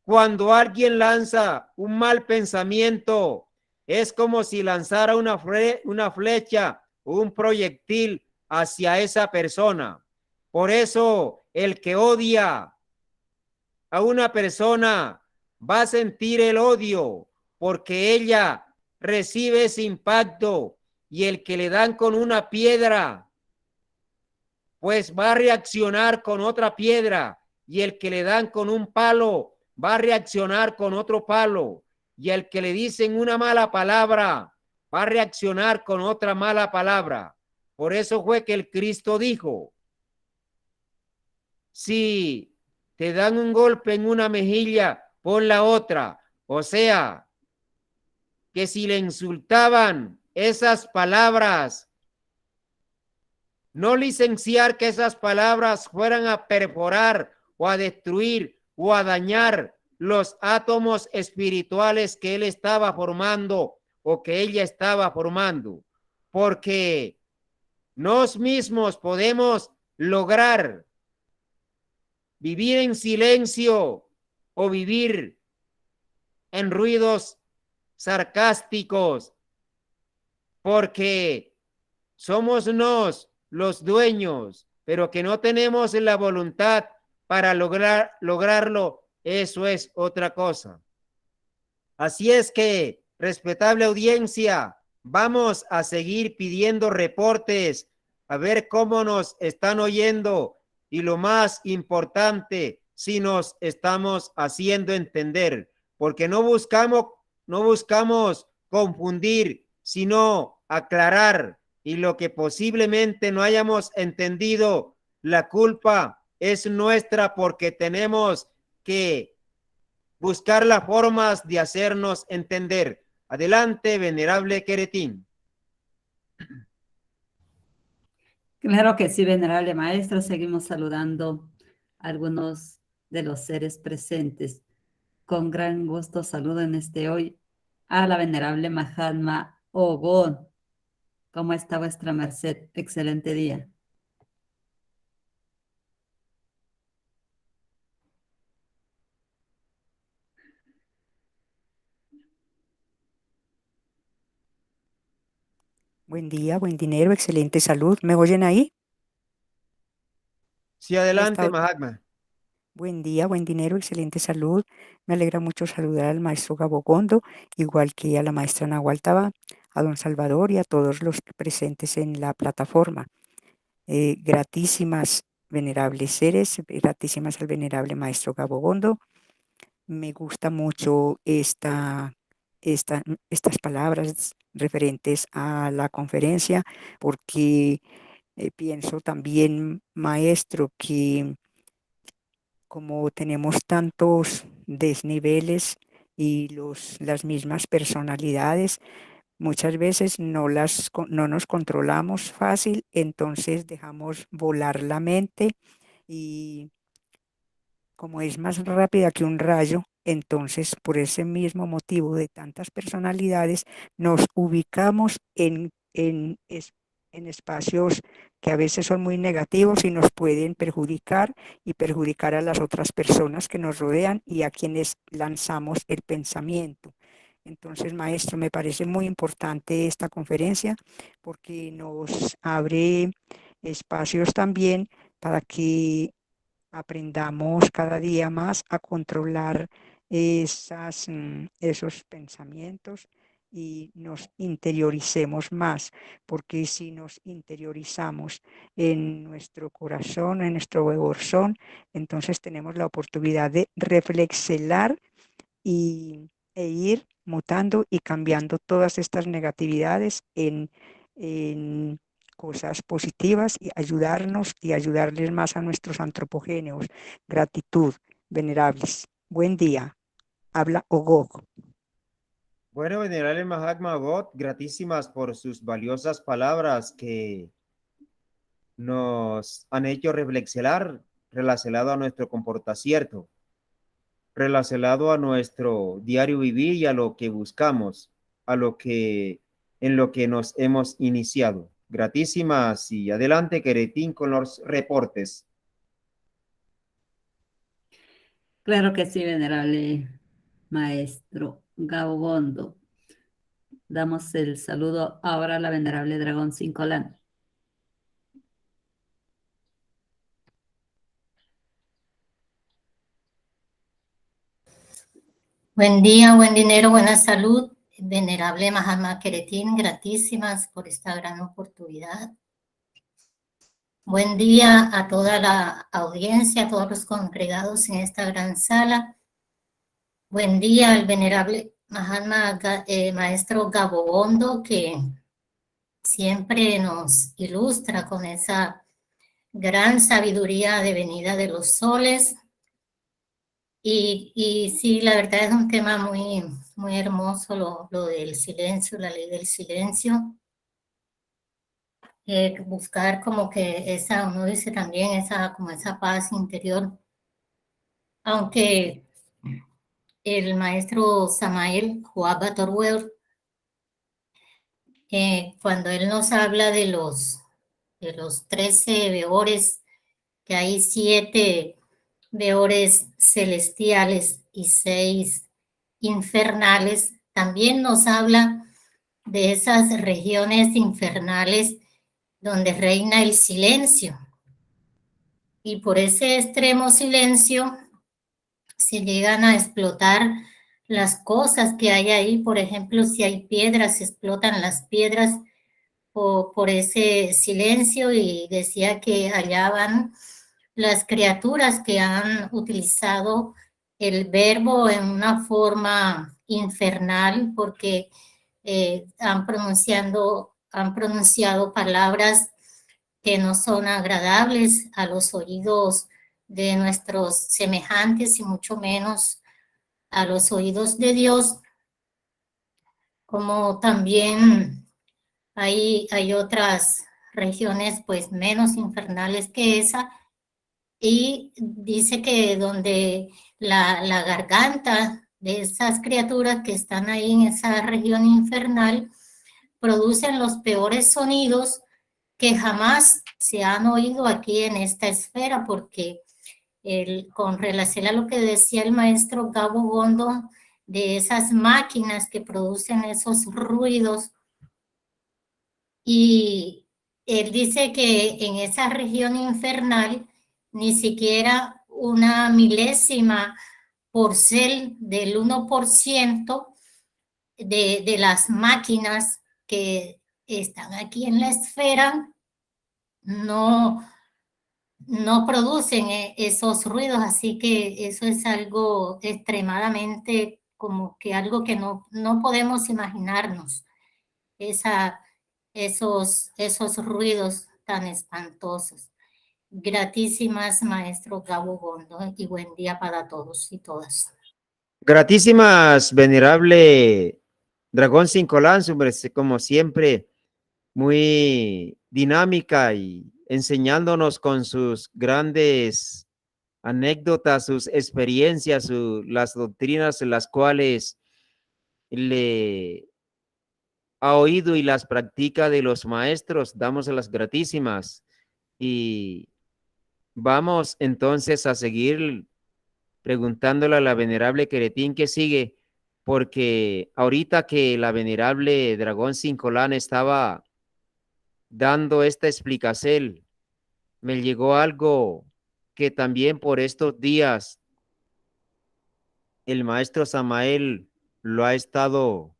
Cuando alguien lanza un mal pensamiento, es como si lanzara una flecha o un proyectil hacia esa persona. Por eso el que odia a una persona va a sentir el odio porque ella recibe ese impacto, y el que le dan con una piedra pues va a reaccionar con otra piedra, y el que le dan con un palo va a reaccionar con otro palo, y el que le dicen una mala palabra va a reaccionar con otra mala palabra. Por eso fue que el Cristo dijo: si te dan un golpe en una mejilla, pon la otra. O sea, que si le insultaban esas palabras, no licenciar que esas palabras fueran a perforar o a destruir o a dañar los átomos espirituales que él estaba formando o que ella estaba formando, porque nos mismos podemos lograr vivir en silencio o vivir en ruidos sarcásticos, porque somos nos los dueños, pero que no tenemos la voluntad para lograrlo, eso es otra cosa. Así es que, respetable audiencia, vamos a seguir pidiendo reportes, a ver cómo nos están oyendo, y lo más importante, si nos estamos haciendo entender, porque no buscamos confundir, sino aclarar, y lo que posiblemente no hayamos entendido, la culpa es nuestra, porque tenemos que buscar las formas de hacernos entender. Adelante, venerable Queretín. Claro que sí, venerable maestro. Seguimos saludando a algunos de los seres presentes. Con gran gusto saludo en hoy a la venerable Mahatma Ogon. ¿Cómo está vuestra merced? Excelente día. Buen día, buen dinero, excelente salud. ¿Me oyen ahí? Sí, adelante, Mahatma. Buen día, buen dinero, excelente salud. Me alegra mucho saludar al maestro Gabogondo, igual que a la maestra Nahualtaba, a don Salvador y a todos los presentes en la plataforma. Gratísimas, venerables seres, gratísimas al venerable maestro Gabogondo. Me gusta mucho estas palabras referentes a la conferencia, porque pienso también, maestro, que como tenemos tantos desniveles y las mismas personalidades, muchas veces no nos controlamos fácil, entonces dejamos volar la mente, y como es más rápida que un rayo, entonces por ese mismo motivo de tantas personalidades nos ubicamos en espacios que a veces son muy negativos y nos pueden perjudicar y perjudicar a las otras personas que nos rodean y a quienes lanzamos el pensamiento. Entonces, maestro, me parece muy importante esta conferencia porque nos abre espacios también para que aprendamos cada día más a controlar esos pensamientos y nos interioricemos más, porque si nos interiorizamos en nuestro corazón, en nuestro corazón, entonces tenemos la oportunidad de reflexionar e ir mutando y cambiando todas estas negatividades en cosas positivas y ayudarnos y ayudarles más a nuestros antropogéneos. Gratitud, venerables. Buen día. Habla Ogog. Bueno, venerable Mahatma God, gratísimas por sus valiosas palabras que nos han hecho reflexionar relacionado a nuestro comportamiento, relacionado a nuestro diario vivir y a lo que buscamos, en lo que nos hemos iniciado. Gratísimas, y adelante, Queretín, con los reportes. Claro que sí, venerable maestro Gabogondo. Damos el saludo ahora a la venerable Dragón Cincolán. Buen día, buen dinero, buena salud. Venerable Mahatma Keretin, gratísimas por esta gran oportunidad. Buen día a toda la audiencia, a todos los congregados en esta gran sala. Buen día al venerable Mahatma Maestro Gabogondo, que siempre nos ilustra con esa gran sabiduría devenida de los soles. Y sí, la verdad es un tema muy hermoso lo del silencio, la ley del silencio. Buscar como que esa, uno dice también, como esa paz interior. Aunque el maestro Samael Joab Batorwell, cuando él nos habla de los 13 veores, que hay 7 veores celestiales y 6 infernales, también nos habla de esas regiones infernales donde reina el silencio. Y por ese extremo silencio se llegan a explotar las cosas que hay ahí. Por ejemplo, si hay piedras, se explotan las piedras por ese silencio, y decía que allá van las criaturas que han utilizado el verbo en una forma infernal, porque han pronunciado palabras que no son agradables a los oídos de nuestros semejantes y mucho menos a los oídos de Dios, como también hay otras regiones pues menos infernales que esa, y dice que donde la garganta de esas criaturas que están ahí en esa región infernal producen los peores sonidos que jamás se han oído aquí en esta esfera, porque con relación a lo que decía el maestro Gabo Gondo, de esas máquinas que producen esos ruidos, y él dice que en esa región infernal ni siquiera una milésima porcel del 1% de las máquinas que están aquí en la esfera no, no producen esos ruidos, así que eso es algo extremadamente como que algo que no podemos imaginarnos, esa, esos ruidos tan espantosos. Gratísimas, maestro Gabo Gondo, y buen día para todos y todas. Gratísimas, venerable Dragón Cincolán, como siempre, muy dinámica y enseñándonos con sus grandes anécdotas, sus experiencias, las doctrinas las cuales le ha oído y las practica de los maestros. Damos las gratísimas y vamos entonces a seguir preguntándole a la venerable Queretín que sigue, porque ahorita que la venerable Dragón Cincolán estaba dando esta explicación, me llegó algo que también por estos días el maestro Samael lo ha estado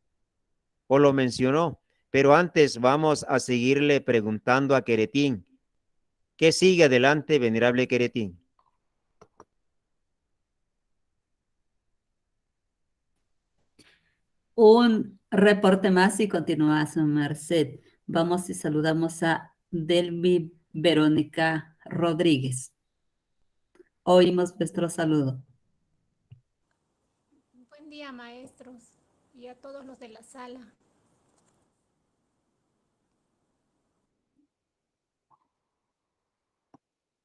o lo mencionó, pero antes vamos a seguirle preguntando a Queretín. ¿Qué sigue adelante, venerable Queretín? Un reporte más y continúa su merced. Vamos y saludamos a Delvi Verónica Rodríguez. Oímos vuestro saludo. Buen día, maestros, y a todos los de la sala.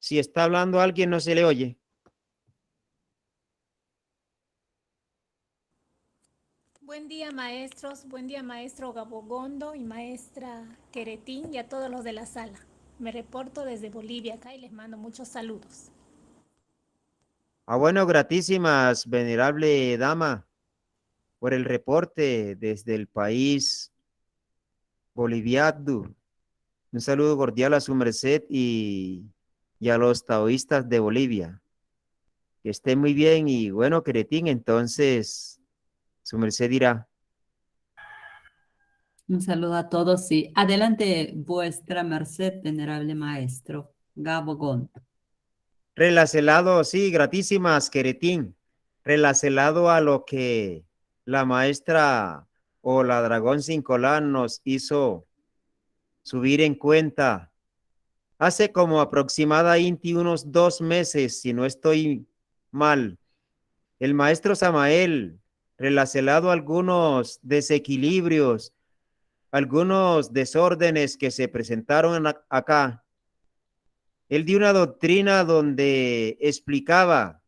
Si está hablando alguien, no se le oye. Buen día, maestros, buen día, maestro Gabogondo y maestra Queretín, y a todos los de la sala. Me reporto desde Bolivia acá y les mando muchos saludos. Bueno, gratísimas, venerable dama, por el reporte desde el país boliviano. Un saludo cordial a su merced y a los taoístas de Bolivia. Que esté muy bien y bueno, Queretín, entonces Su merced dirá. Un saludo a todos y adelante vuestra merced, venerable maestro Gabogondo. Relacionado, sí, gratísimas, Queretín. Relacionado a lo que la maestra o la dragón Cincolán nos hizo subir en cuenta. Hace como aproximadamente unos 2 meses, si no estoy mal, el maestro Samael, relacionado a algunos desequilibrios, algunos desórdenes que se presentaron acá, él dio una doctrina donde explicaba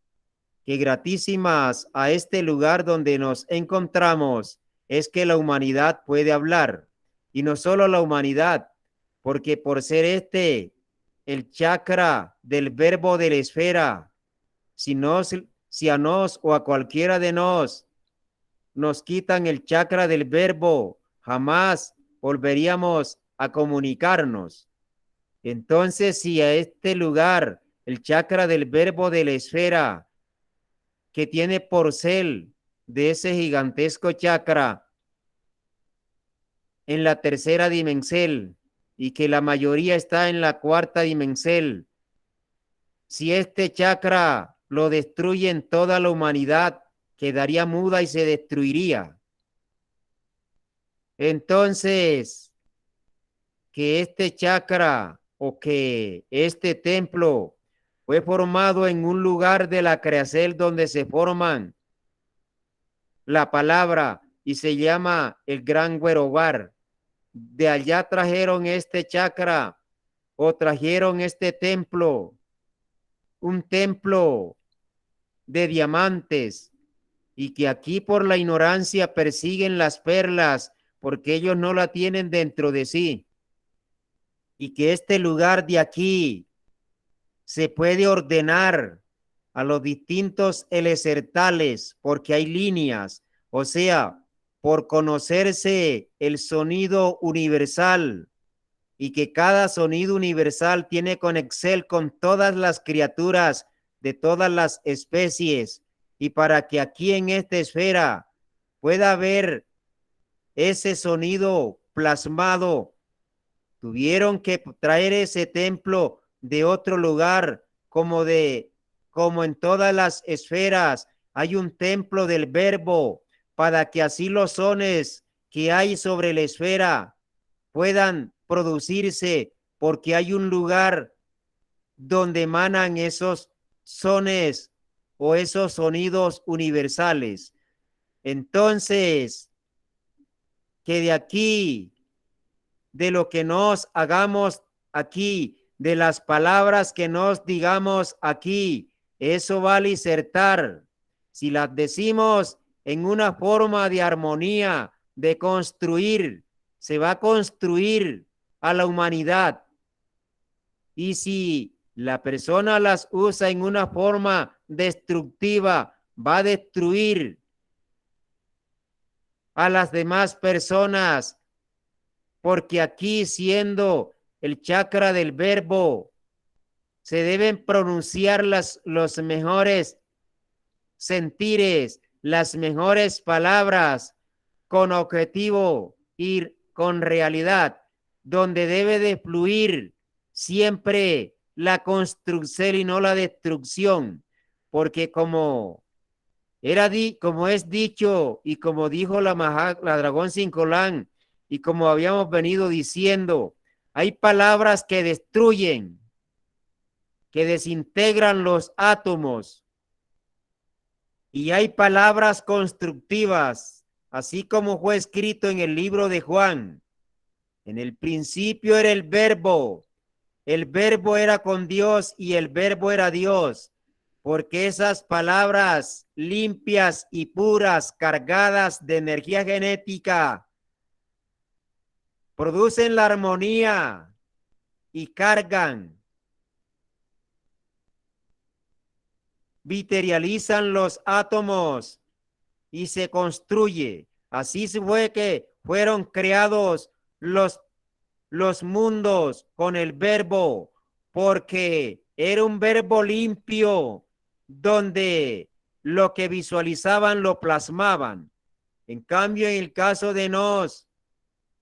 que gratísimas a este lugar donde nos encontramos es que la humanidad puede hablar, y no solo la humanidad, porque por ser este el chakra del verbo de la esfera, si a nos o a cualquiera de nos quitan el chakra del verbo, jamás volveríamos a comunicarnos. Entonces, si a este lugar, el chakra del verbo de la esfera, que tiene porcel de ese gigantesco chakra en la tercera dimensión y que la mayoría está en la cuarta dimensión, si este chakra lo destruye en toda la humanidad, quedaría muda y se destruiría. Entonces, que este chakra o que este templo fue formado en un lugar de la creación donde se forman la palabra y se llama el Gran Huerobar. De allá trajeron este chakra o trajeron este templo, un templo de diamantes, y que aquí por la ignorancia persiguen las perlas porque ellos no la tienen dentro de sí, y que este lugar de aquí se puede ordenar a los distintos elesertales porque hay líneas, o sea, por conocerse el sonido universal, y que cada sonido universal tiene conexión con todas las criaturas de todas las especies, y para que aquí en esta esfera pueda haber ese sonido plasmado, tuvieron que traer ese templo de otro lugar, como en todas las esferas hay un templo del verbo, para que así los sones que hay sobre la esfera puedan producirse, porque hay un lugar donde emanan esos sones o esos sonidos universales. Entonces, que de aquí, de lo que nos hagamos aquí, de las palabras que nos digamos aquí, eso va a disertar. Si las decimos en una forma de armonía, de construir, se va a construir a la humanidad. Y si la persona las usa en una forma destructiva, va a destruir a las demás personas, porque aquí, siendo el chakra del verbo, se deben pronunciar los mejores sentires, las mejores palabras, con objetivo y con realidad, donde debe de fluir siempre la construcción y no la destrucción, porque como es dicho y como dijo la dragón Cincolán, y como habíamos venido diciendo, hay palabras que destruyen, que desintegran los átomos, y hay palabras constructivas, así como fue escrito en el libro de Juan. En el principio era el verbo era con Dios y el verbo era Dios, porque esas palabras limpias y puras, cargadas de energía genética, producen la armonía y cargan, materializan los átomos y se construye. Así fue que fueron creados los mundos con el verbo, porque era un verbo limpio donde lo que visualizaban lo plasmaban. En cambio, en el caso de nos,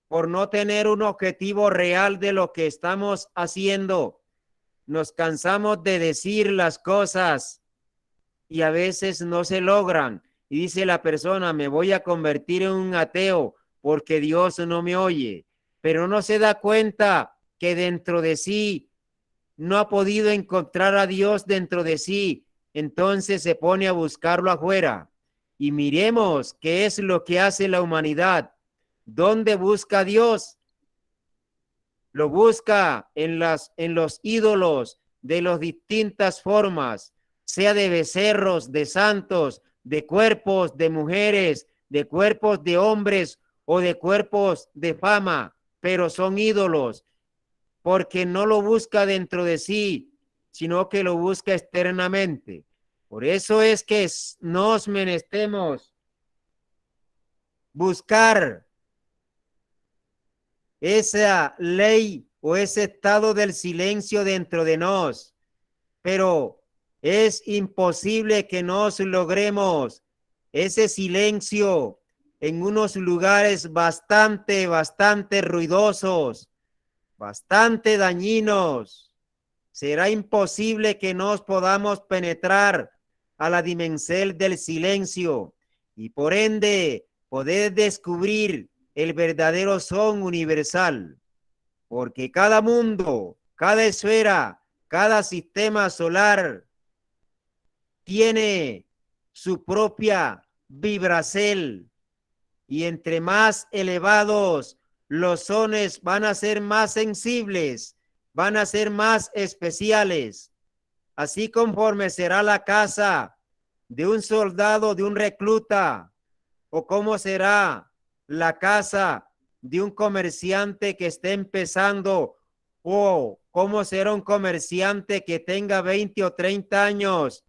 por no tener un objetivo real de lo que estamos haciendo, nos cansamos de decir las cosas y a veces no se logran. Y dice la persona, me voy a convertir en un ateo porque Dios no me oye, pero no se da cuenta que dentro de sí no ha podido encontrar a Dios dentro de sí, entonces se pone a buscarlo afuera. Y miremos qué es lo que hace la humanidad. ¿Dónde busca a Dios? Lo busca en los ídolos de las distintas formas, sea de becerros, de santos, de cuerpos de mujeres, de cuerpos de hombres o de cuerpos de fama, pero son ídolos, porque no lo busca dentro de sí, sino que lo busca externamente. Por eso es que nos menestemos buscar esa ley o ese estado del silencio dentro de nos, pero es imposible que nos logremos ese silencio en unos lugares bastante ruidosos, bastante dañinos. Será imposible que nos podamos penetrar a la dimensión del silencio y por ende poder descubrir el verdadero son universal, porque cada mundo, cada esfera, cada sistema solar tiene su propia vibracel y entre más elevados los sones van a ser más sensibles, van a ser más especiales. Así conforme será la casa de un soldado, de un recluta, o cómo será la casa de un comerciante que esté empezando, o cómo será un comerciante que tenga 20 o 30 años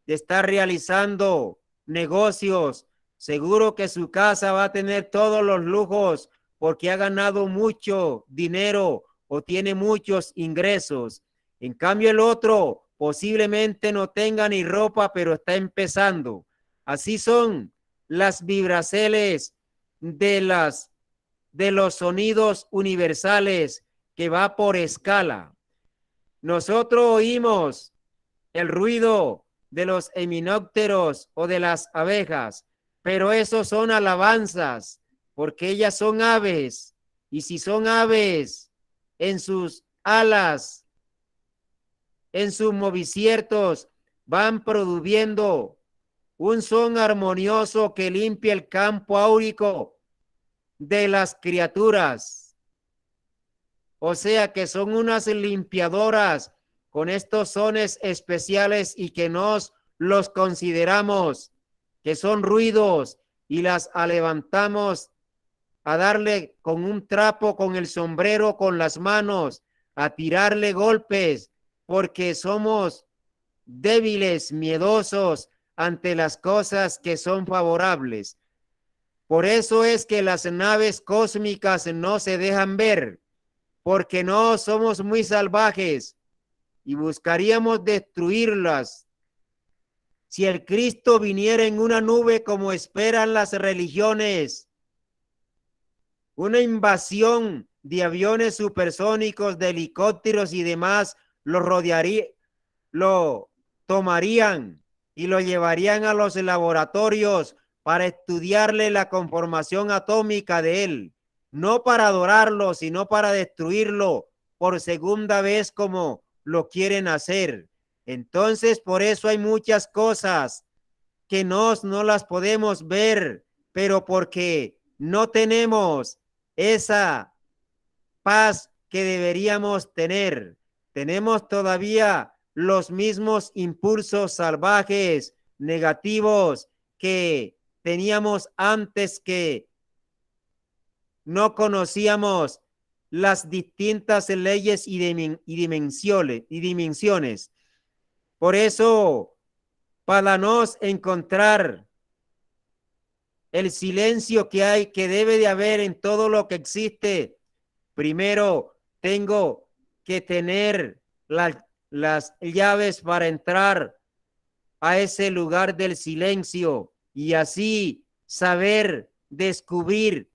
de estar realizando negocios. Seguro que su casa va a tener todos los lujos porque ha ganado mucho dinero o tiene muchos ingresos. En cambio, el otro posiblemente no tenga ni ropa, pero está empezando. Así son las vibraceles de los sonidos universales que va por escala. Nosotros oímos el ruido de los eminópteros o de las abejas, pero esos son alabanzas, porque ellas son aves, y si son aves, en sus alas, en sus moviciertos, van produciendo un son armonioso que limpia el campo áurico de las criaturas. O sea que son unas limpiadoras con estos sones especiales y que nos los consideramos que son ruidos y las levantamos a darle con un trapo, con el sombrero, con las manos, a tirarle golpes, porque somos débiles, miedosos ante las cosas que son favorables. Por eso es que las naves cósmicas no se dejan ver, porque no somos muy salvajes y buscaríamos destruirlas. Si el Cristo viniera en una nube como esperan las religiones, una invasión de aviones supersónicos, de helicópteros y demás, lo rodearía, lo tomarían y lo llevarían a los laboratorios para estudiarle la conformación atómica de él, no para adorarlo, sino para destruirlo por segunda vez como lo quieren hacer. Entonces, por eso hay muchas cosas que no las podemos ver, pero porque no tenemos esa paz que deberíamos tener. Tenemos todavía los mismos impulsos salvajes, negativos que teníamos antes, que no conocíamos las distintas leyes y dimensiones. Por eso, para nos encontrar el silencio que hay, que debe de haber en todo lo que existe, primero tengo que tener las llaves para entrar a ese lugar del silencio y así saber descubrir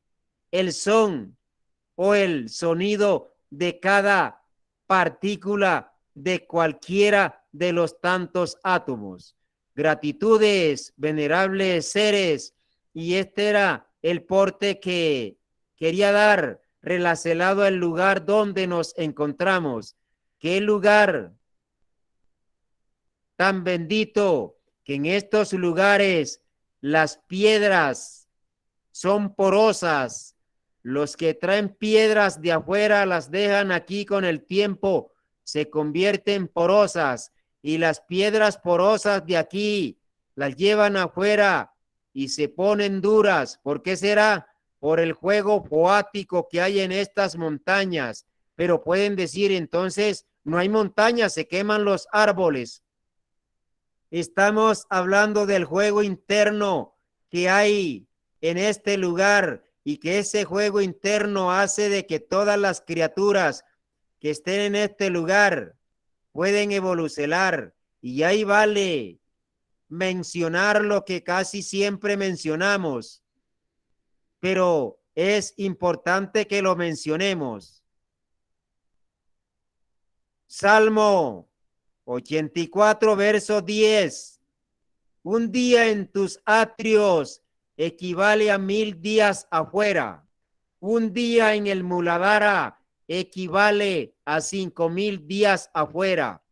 el son o el sonido de cada partícula de cualquiera de los tantos átomos. Gratitudes, venerables seres, y este era el porte que quería dar relacionado al lugar donde nos encontramos. ¿Qué lugar tan bendito que en estos lugares las piedras son porosas? Los que traen piedras de afuera las dejan aquí con el tiempo, se convierten porosas, y las piedras porosas de aquí las llevan afuera y se ponen duras. ¿Por qué será? Por el juego poático que hay en estas montañas. Pero pueden decir entonces, no hay montañas, se queman los árboles. Estamos hablando del juego interno que hay en este lugar, y que ese juego interno hace de que todas las criaturas que estén en este lugar pueden evolucionar. Y ahí vale mencionar lo que casi siempre mencionamos, pero es importante que lo mencionemos. Salmo 84, verso 10. Un día en tus atrios equivale a 1000 días afuera. Un día en el Muladhara equivale a 5000 días afuera.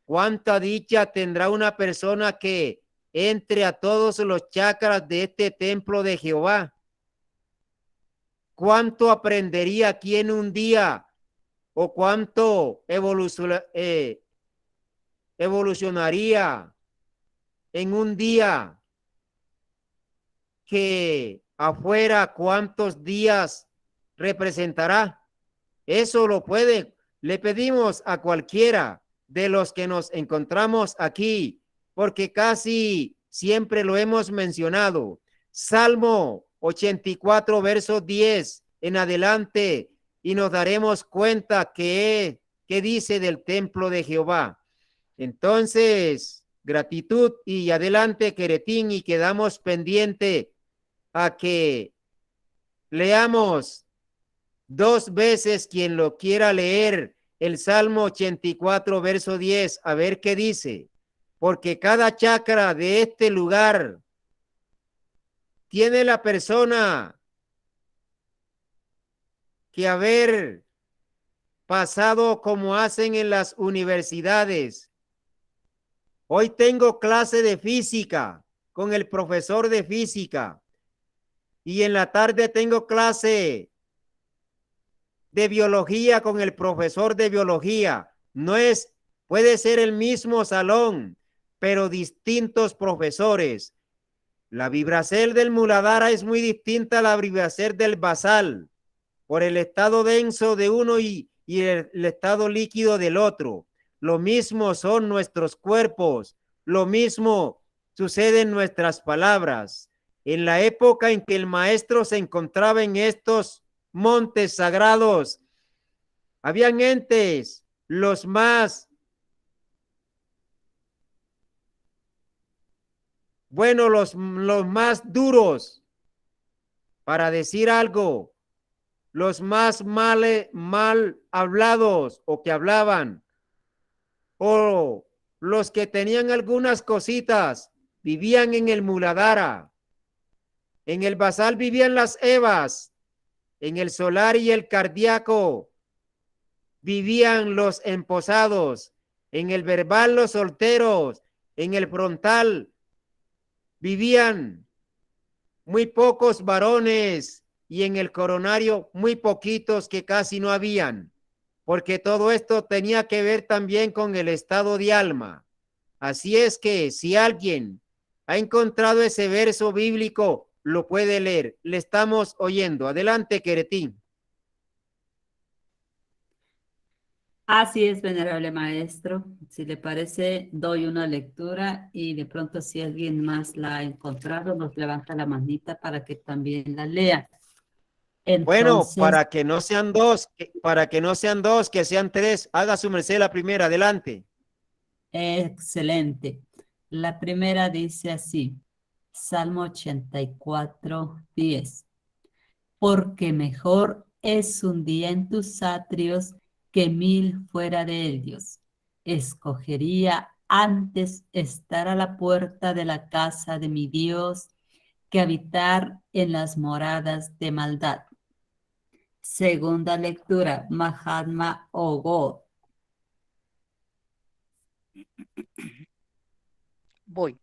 ¿Cuánta dicha tendrá una persona que entre a todos los chakras de este templo de Jehová? ¿Cuánto aprendería aquí en un día? ¿O cuánto evolucionaría en un día? Que afuera, ¿cuántos días representará? Eso lo puede. Le pedimos a cualquiera de los que nos encontramos aquí, porque casi siempre lo hemos mencionado. Salmo 84, verso 10 en adelante, y nos daremos cuenta que dice del templo de Jehová. Entonces, gratitud, y adelante, Queretín, y quedamos pendiente a que leamos 2 veces, quien lo quiera leer, el Salmo 84, verso 10, a ver qué dice. Porque cada chakra de este lugar tiene la persona que haber pasado como hacen en las universidades. Hoy tengo clase de física con el profesor de física, y en la tarde tengo clase de biología con el profesor de biología. No es, puede ser el mismo salón, pero distintos profesores. La vibracel del Muladhara es muy distinta a la vibracel del basal, por el estado denso de uno y el estado líquido del otro. Lo mismo son nuestros cuerpos, lo mismo sucede en nuestras palabras. En la época en que el maestro se encontraba en estos montes sagrados, habían entes, los más los más duros para decir algo, los más mal hablados o que hablaban, o los que tenían algunas cositas, vivían en el Muladhara. En el basal vivían las Evas, en el solar y el cardíaco vivían los emposados, en el verbal los solteros, en el frontal vivían muy pocos varones, y en el coronario muy poquitos, que casi no habían, porque todo esto tenía que ver también con el estado de alma. Así es que si alguien ha encontrado ese verso bíblico, lo puede leer. Le estamos oyendo. Adelante, Queretín. Así es, venerable maestro. Si le parece, doy una lectura, y de pronto si alguien más la ha encontrado, nos levanta la manita para que también la lea. Bueno, Entonces, para que no sean dos, que sean 3, haga su merced la primera. Adelante. excelente. La primera dice así, Salmo 84, 10. porque mejor es un día en tus atrios que 1000 fuera de ellos. Escogería antes estar a la puerta de la casa de mi Dios que habitar en las moradas de maldad. Segunda lectura, Mahatma Ogo. Voy.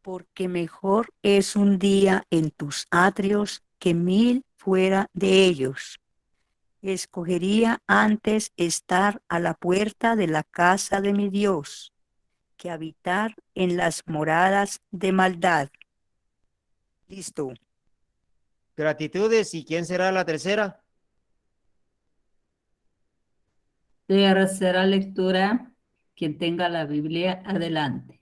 Porque mejor es un día en tus atrios que 1000 fuera de ellos. Escogería antes estar a la puerta de la casa de mi Dios que habitar en las moradas de maldad. Listo. Gratitudes. ¿Y quién será la tercera? Tercera lectura, quien tenga la Biblia, adelante.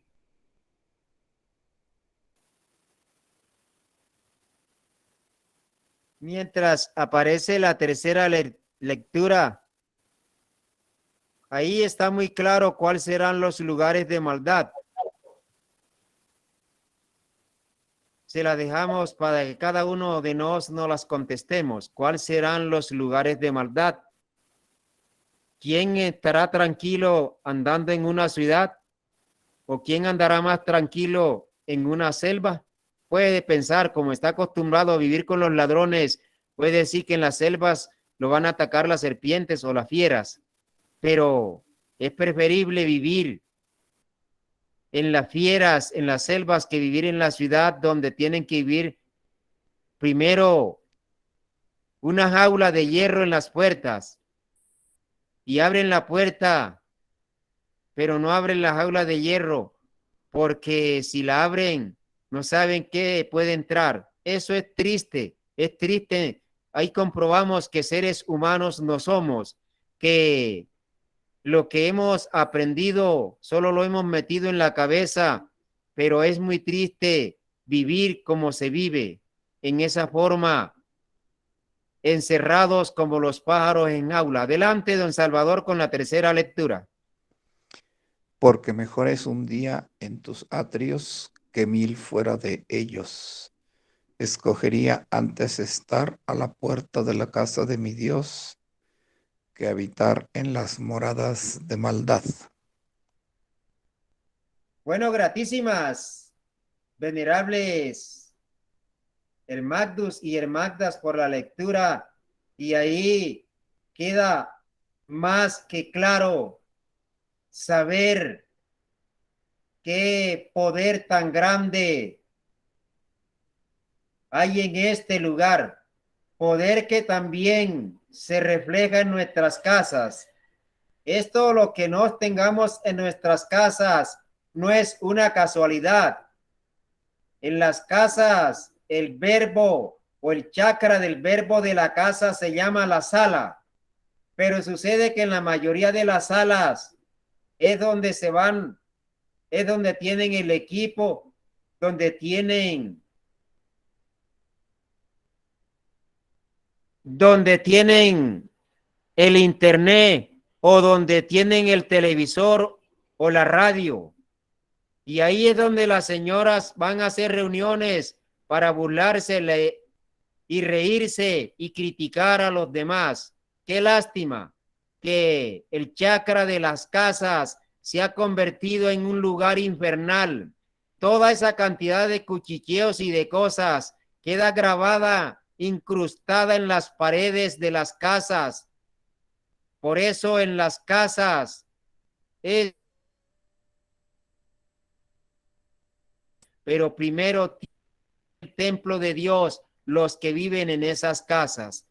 Mientras aparece la tercera lectura, ahí está muy claro cuáles serán los lugares de maldad. Se la dejamos para que cada uno de nosotros nos las contestemos. ¿Cuáles serán los lugares de maldad? ¿Quién estará tranquilo andando en una ciudad? ¿O quién andará más tranquilo en una selva? Puede pensar, como está acostumbrado a vivir con los ladrones, puede decir que en las selvas lo van a atacar las serpientes o las fieras, pero es preferible vivir en las fieras, en las selvas, que vivir en la ciudad donde tienen que vivir primero una jaula de hierro en las puertas y abren la puerta, pero no abren la jaula de hierro porque si la abren no saben qué puede entrar. Eso es triste, es triste. Ahí comprobamos que seres humanos no somos, que lo que hemos aprendido solo lo hemos metido en la cabeza, pero es muy triste vivir como se vive, en esa forma, encerrados como los pájaros en aula. Adelante, don Salvador, con la tercera lectura. Porque mejor es un día en tus atrios que 1000 fuera de ellos. Escogería antes estar a la puerta de la casa de mi Dios que habitar en las moradas de maldad. Bueno, gratísimas, venerables Hermagdus y Hermagdas, por la lectura, y ahí queda más que claro saber qué poder tan grande hay en este lugar, poder que también se refleja en nuestras casas. Esto, lo que nos tengamos en nuestras casas, no es una casualidad. En las casas, el verbo o el chakra del verbo de la casa se llama la sala, pero sucede que en la mayoría de las salas es donde se van, es donde tienen el equipo, donde tienen el internet o donde tienen el televisor o la radio. Y ahí es donde las señoras van a hacer reuniones para burlarse y reírse y criticar a los demás. Qué lástima que el chakra de las casas se ha convertido en un lugar infernal. Toda esa cantidad de cuchicheos y de cosas queda grabada, incrustada en las paredes de las casas. Por eso en las casas pero primero el templo de Dios, los que viven en esas casas.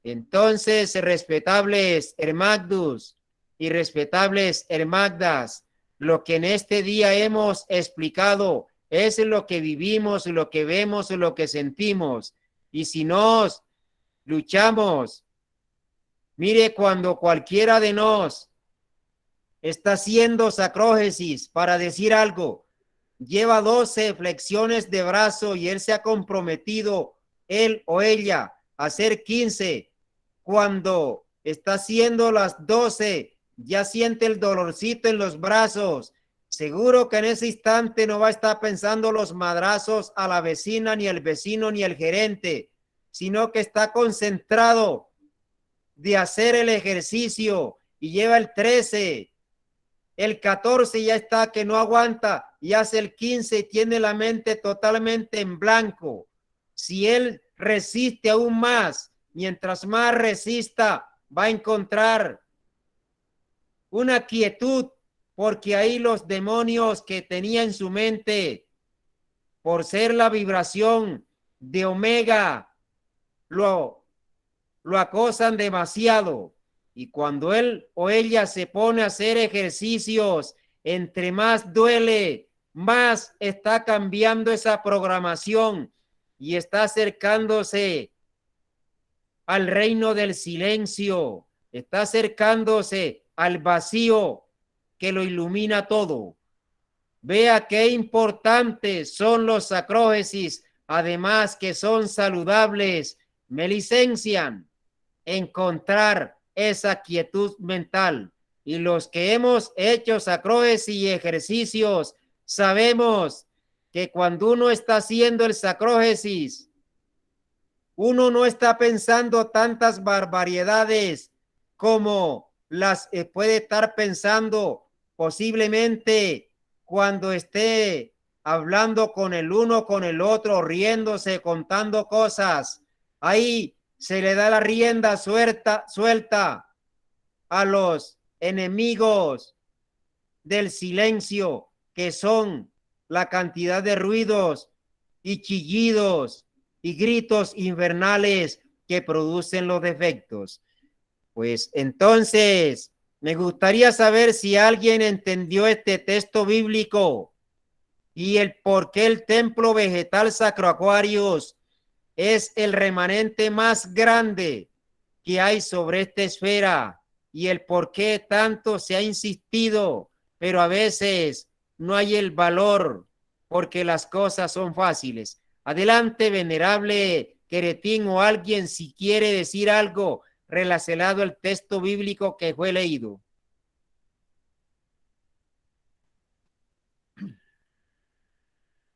Entonces, respetables Hermagdus y respetables Hermagdas, lo que en este día hemos explicado es lo que vivimos, lo que vemos, lo que sentimos. Y si nos luchamos, mire, cuando cualquiera de nos está haciendo sacrógesis para decir algo, lleva 12 flexiones de brazo y él se ha comprometido, él o ella, a hacer 15. Cuando está haciendo las 12, ya siente el dolorcito en los brazos. Seguro que en ese instante no va a estar pensando los madrazos a la vecina, ni el vecino, ni el gerente. sino que está concentrado de hacer el ejercicio y lleva el 13, el 14 ya está que no aguanta y hace el 15 y tiene la mente totalmente en blanco. Si él resiste aún más, mientras más resista, va a encontrar una quietud, porque ahí los demonios que tenía en su mente, por ser la vibración de Omega, lo acosan demasiado. Y cuando él o ella se pone a hacer ejercicios, entre más duele, más está cambiando esa programación y está acercándose al reino del silencio, está acercándose al vacío que lo ilumina todo. Vea qué importantes son los sacrógesis, además que son saludables, me licencian encontrar esa quietud mental. Y los que hemos hecho sacrógesis y ejercicios, sabemos que cuando uno está haciendo el sacrógesis, uno no está pensando tantas barbaridades como las puede estar pensando posiblemente cuando esté hablando con el uno, con el otro, riéndose, contando cosas. Ahí se le da la rienda suelta a los enemigos del silencio, que son la cantidad de ruidos y chillidos y gritos infernales que producen los defectos. Pues entonces, me gustaría saber si alguien entendió este texto bíblico y el por qué el templo vegetal Sacro Aquarius es el remanente más grande que hay sobre esta esfera y el por qué tanto se ha insistido, pero a veces no hay el valor porque las cosas son fáciles. Adelante, venerable Queretín, o alguien si quiere decir algo relacionado al texto bíblico que fue leído.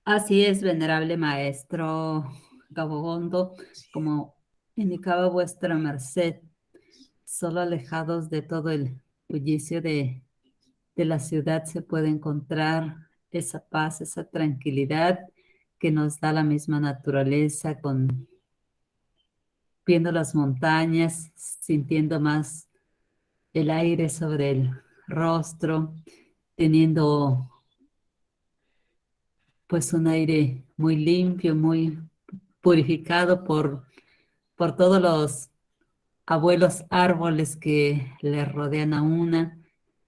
Así es, venerable maestro Gabogondo, como indicaba vuestra merced, solo alejados de todo el bullicio de la ciudad se puede encontrar esa paz, esa tranquilidad que nos da la misma naturaleza, viendo las montañas, sintiendo más el aire sobre el rostro, teniendo pues un aire muy limpio, muy purificado por todos los abuelos árboles que le rodean a una,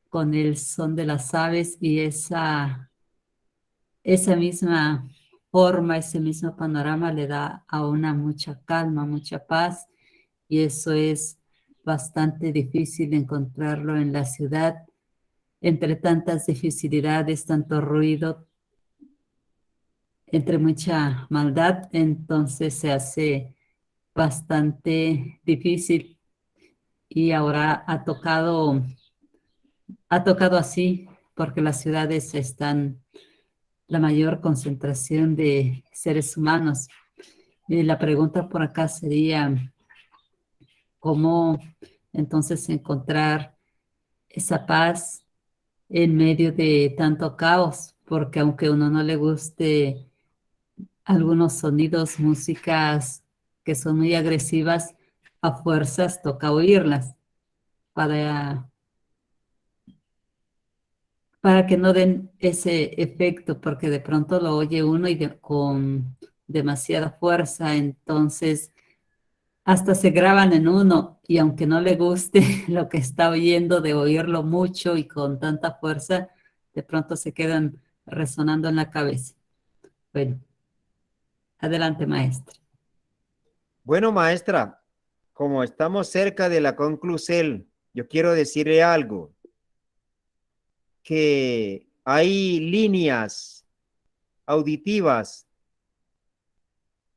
con el son de las aves y esa misma forma, ese mismo panorama le da a una mucha calma, mucha paz, y eso es bastante difícil encontrarlo en la ciudad, entre tantas dificultades, tanto ruido, entre mucha maldad, entonces se hace bastante difícil. Y ahora ha tocado así, porque las ciudades están la mayor concentración de seres humanos. Y la pregunta por acá sería, ¿cómo entonces encontrar esa paz en medio de tanto caos? Porque aunque a uno no le guste algunos sonidos, músicas que son muy agresivas, a fuerzas toca oírlas para que no den ese efecto, porque de pronto lo oye uno y con demasiada fuerza, entonces hasta se graban en uno, y aunque no le guste lo que está oyendo, de oírlo mucho y con tanta fuerza, de pronto se quedan resonando en la cabeza. Bueno, adelante, maestra. Bueno, maestra, como estamos cerca de la conclusión, yo quiero decirle algo, que hay líneas auditivas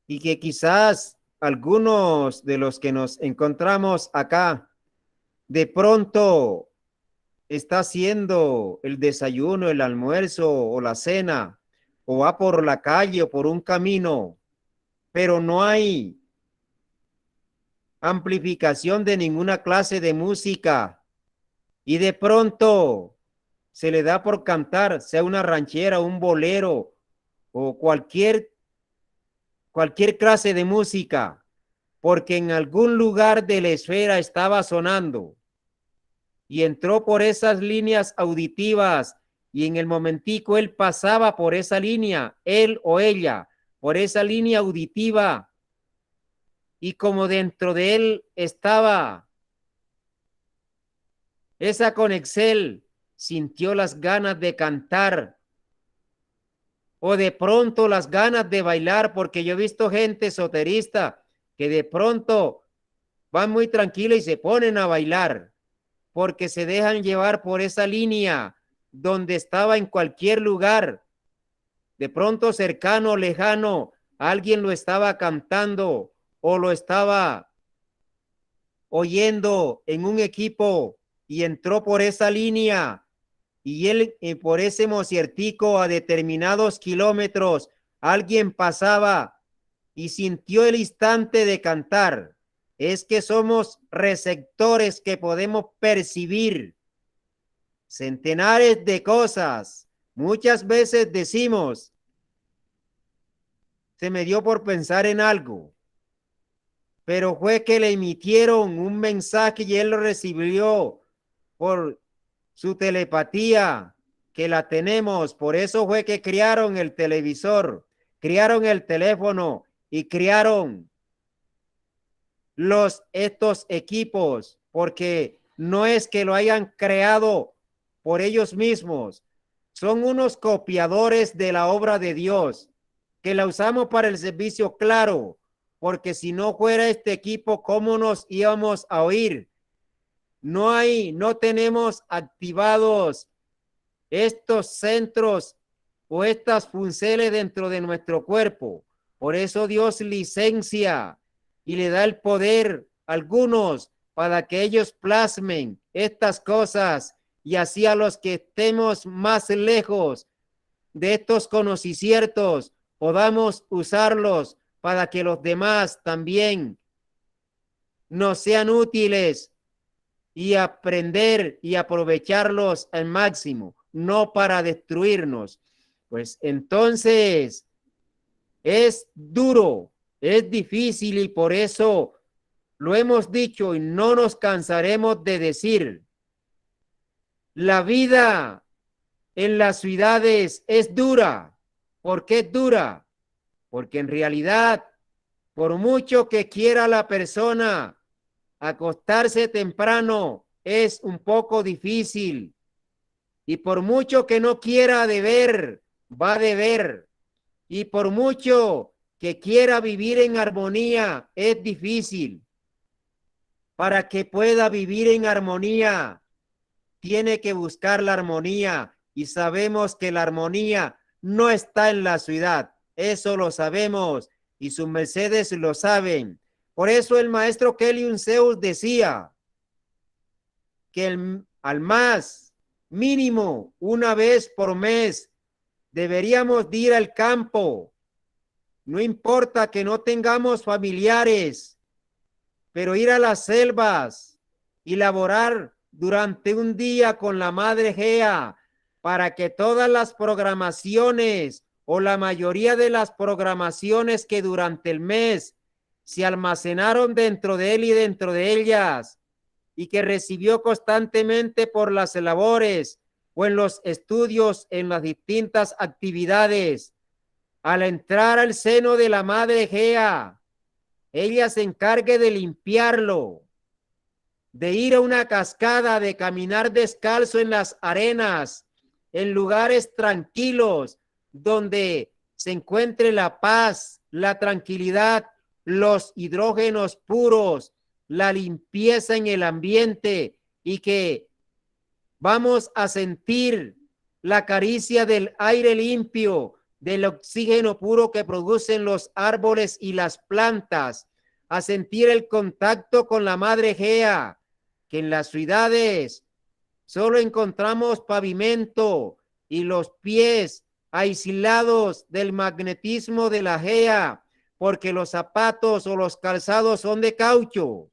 y que quizás algunos de los que nos encontramos acá de pronto está haciendo el desayuno, el almuerzo o la cena, o va por la calle o por un camino, pero no hay amplificación de ninguna clase de música y de pronto se le da por cantar, sea una ranchera, un bolero o cualquier clase de música, porque en algún lugar de la esfera estaba sonando y entró por esas líneas auditivas y en el momentico él pasaba por esa línea, él o ella, por esa línea auditiva y como dentro de él estaba esa conexión, sintió las ganas de cantar o de pronto las ganas de bailar, porque yo he visto gente esoterista que de pronto van muy tranquilos y se ponen a bailar porque se dejan llevar por esa línea donde estaba en cualquier lugar, de pronto cercano o lejano, alguien lo estaba cantando o lo estaba oyendo en un equipo y entró por esa línea y él por ese mociertico a determinados kilómetros, alguien pasaba y sintió el instante de cantar. Es que somos receptores que podemos percibir centenares de cosas. Muchas veces decimos, se me dio por pensar en algo, pero fue que le emitieron un mensaje y él lo recibió por su telepatía, que la tenemos. Por eso fue que crearon el televisor, crearon el teléfono y crearon estos equipos, porque no es que lo hayan creado por ellos mismos, son unos copiadores de la obra de Dios, que la usamos para el servicio, claro, porque si no fuera este equipo, ¿cómo nos íbamos a oír? No tenemos activados estos centros o estas funciones dentro de nuestro cuerpo. Por eso Dios licencia y le da el poder a algunos para que ellos plasmen estas cosas y así a los que estemos más lejos de estos conocimientos podamos usarlos para que los demás también nos sean útiles y aprender y aprovecharlos al máximo, no para destruirnos. Pues entonces es duro, es difícil y por eso lo hemos dicho y no nos cansaremos de decir. La vida en las ciudades es dura. ¿Por qué es dura? Porque en realidad, por mucho que quiera la persona acostarse temprano, es un poco difícil. Y por mucho que no quiera deber, va a deber. Y por mucho que quiera vivir en armonía, es difícil. Para que pueda vivir en armonía, tiene que buscar la armonía. Y sabemos que la armonía no está en la ciudad. Eso lo sabemos y sus mercedes lo saben. Por eso el maestro Kelly Unseus decía que al más mínimo una vez por mes deberíamos de ir al campo. No importa que no tengamos familiares, pero ir a las selvas y laborar durante un día con la Madre Gea para que todas las programaciones o la mayoría de las programaciones que durante el mes se almacenaron dentro de él y dentro de ellas y que recibió constantemente por las labores o en los estudios en las distintas actividades. Al entrar al seno de la Madre Gea, ella se encargue de limpiarlo, de ir a una cascada, de caminar descalzo en las arenas, en lugares tranquilos, donde se encuentre la paz, la tranquilidad, los hidrógenos puros, la limpieza en el ambiente y que vamos a sentir la caricia del aire limpio, del oxígeno puro que producen los árboles y las plantas, a sentir el contacto con la Madre Gea, que en las ciudades solo encontramos pavimento y los pies aislados del magnetismo de la Gea, porque los zapatos o los calzados son de caucho.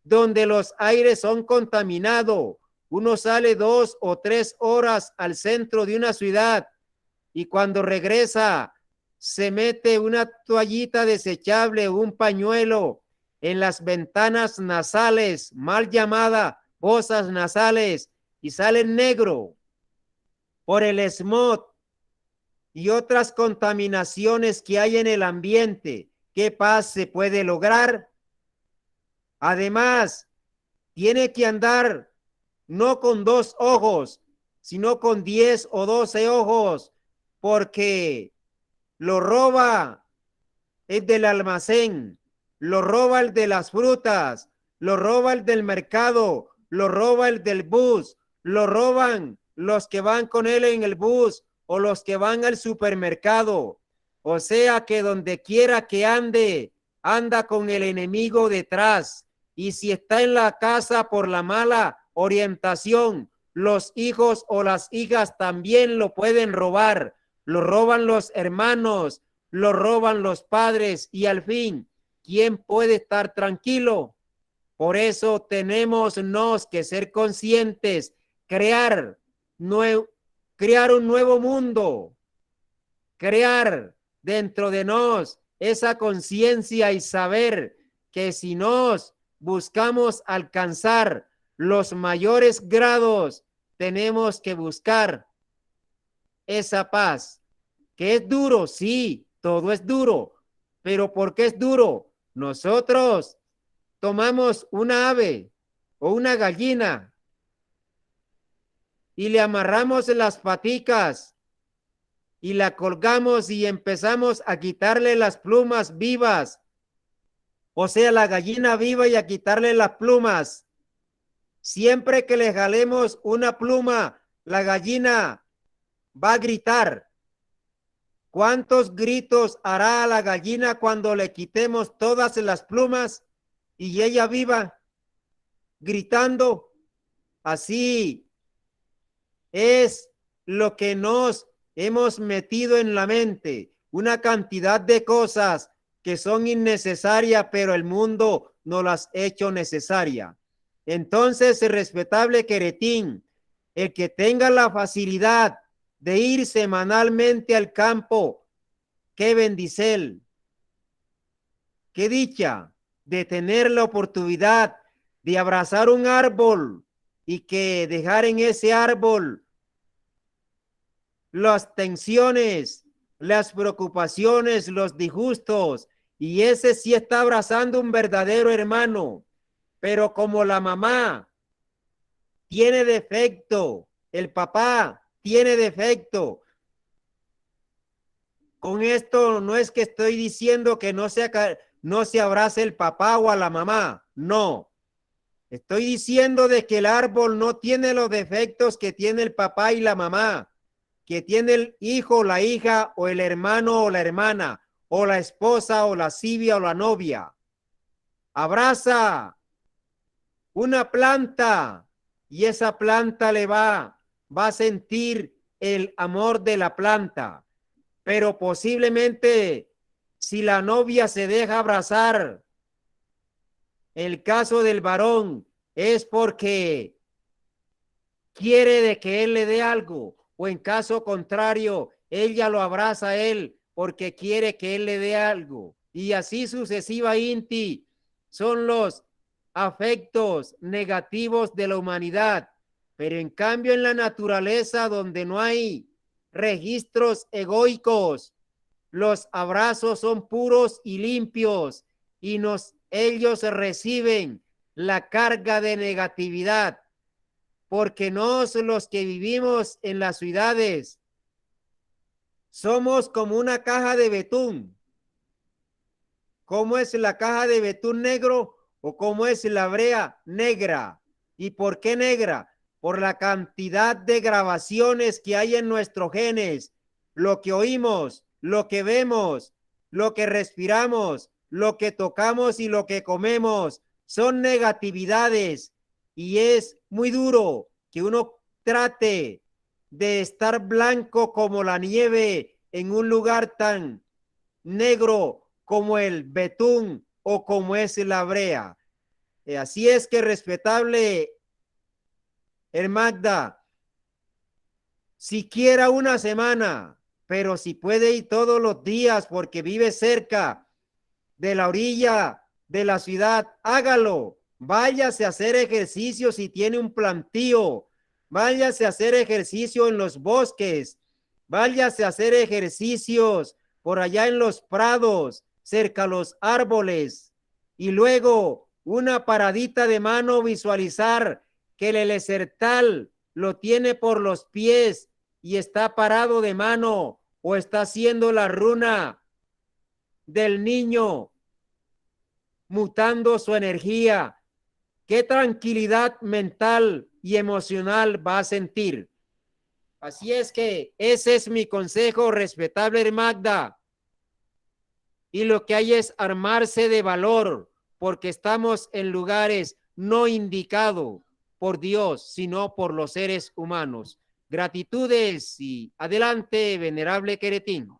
donde los aires son contaminados. Uno sale 2 o 3 horas al centro de una ciudad y cuando regresa se mete una toallita desechable, un pañuelo en las ventanas nasales, mal llamada fosas nasales, y sale negro por el smog y otras contaminaciones que hay en el ambiente. ¿Qué paz se puede lograr? Además, tiene que andar no con 2 ojos, sino con 10 o 12 ojos, porque lo roba el del almacén, lo roba el de las frutas, lo roba el del mercado, lo roba el del bus, lo roban los que van con él en el bus o los que van al supermercado. O sea que donde quiera que ande, anda con el enemigo detrás. Y si está en la casa por la mala orientación, los hijos o las hijas también lo pueden robar. Lo roban los hermanos, lo roban los padres y al fin, ¿quién puede estar tranquilo? Por eso tenemos que ser conscientes, crear un nuevo mundo, crear dentro de nos esa conciencia y saber que si nos buscamos alcanzar los mayores grados, tenemos que buscar esa paz, que es duro, sí, todo es duro, pero ¿por qué es duro? Nosotros tomamos una ave o una gallina y le amarramos las paticas y la colgamos y empezamos a quitarle las plumas vivas, o sea, la gallina viva, y a quitarle las plumas. Siempre que le jalemos una pluma, la gallina va a gritar. ¿Cuántos gritos hará la gallina cuando le quitemos todas las plumas y ella viva gritando? Así es lo que nos hemos metido en la mente, una cantidad de cosas que son innecesarias, pero el mundo no las ha hecho necesaria. Entonces, el respetable Queretín, el que tenga la facilidad de ir semanalmente al campo, qué bendicel, qué dicha de tener la oportunidad de abrazar un árbol y que dejar en ese árbol las tensiones, las preocupaciones, los disgustos, y ese sí está abrazando un verdadero hermano. Pero como la mamá tiene defecto, el papá tiene defecto. Con esto no es que estoy diciendo que no se abrace el papá o a la mamá, no. Estoy diciendo de que el árbol no tiene los defectos que tiene el papá y la mamá, que tiene el hijo, la hija, o el hermano o la hermana, o la esposa o la cibia o la novia. Abraza una planta y esa planta va a sentir el amor de la planta. Pero posiblemente si la novia se deja abrazar, el caso del varón es porque quiere de que él le dé algo, o en caso contrario, ella lo abraza a él porque quiere que él le dé algo. Y así sucesivamente son los afectos negativos de la humanidad. Pero en cambio en la naturaleza, donde no hay registros egoicos, los abrazos son puros y limpios y ellos reciben la carga de negatividad, porque los que vivimos en las ciudades somos como una caja de betún. ¿Cómo es la caja de betún negro o cómo es la brea negra? ¿Y por qué negra? Por la cantidad de grabaciones que hay en nuestros genes, lo que oímos, lo que vemos, lo que respiramos, lo que tocamos y lo que comemos, son negatividades, y es muy duro que uno trate de estar blanco como la nieve en un lugar tan negro como el betún o como es la brea. Así es que, respetable Magda, siquiera una semana, pero si puede ir todos los días porque vive cerca de la orilla de la ciudad, hágalo. Váyase a hacer ejercicio si tiene un plantío. Váyase a hacer ejercicio en los bosques. Váyase a hacer ejercicios por allá en los prados, cerca a los árboles. Y luego una paradita de mano, visualizar que el elesertal lo tiene por los pies y está parado de mano o está haciendo la runa del niño, mutando su energía. ¿Qué tranquilidad mental y emocional va a sentir? Así es que ese es mi consejo, respetable Magda. Y lo que hay es armarse de valor, porque estamos en lugares no indicados por Dios, sino por los seres humanos. Gratitudes y adelante, venerable Queretín.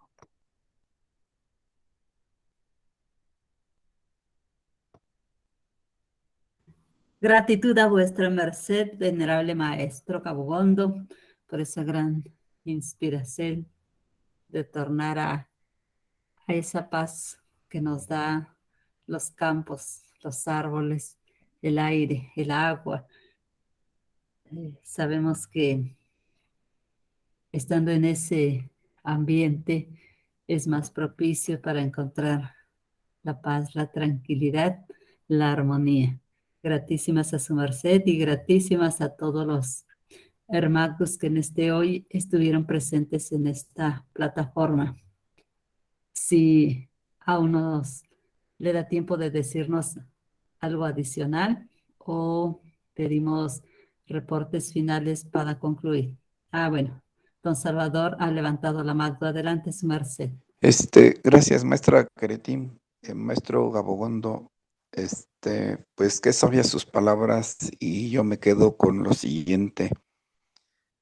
Gratitud a vuestra merced, venerable maestro Gabogondo, por esa gran inspiración de tornar a esa paz que nos da los campos, los árboles, el aire, el agua. Sabemos que estando en ese ambiente es más propicio para encontrar la paz, la tranquilidad, la armonía. Gratísimas a su merced y gratísimas a todos los hermanos que en este hoy estuvieron presentes en esta plataforma. Si aún nos le da tiempo de decirnos algo adicional o pedimos reportes finales para concluir. Bueno, don Salvador ha levantado la mano. Adelante, su merced. Gracias, maestra Queretín, maestro Gabogondo. Pues qué sabias sus palabras, y yo me quedo con lo siguiente.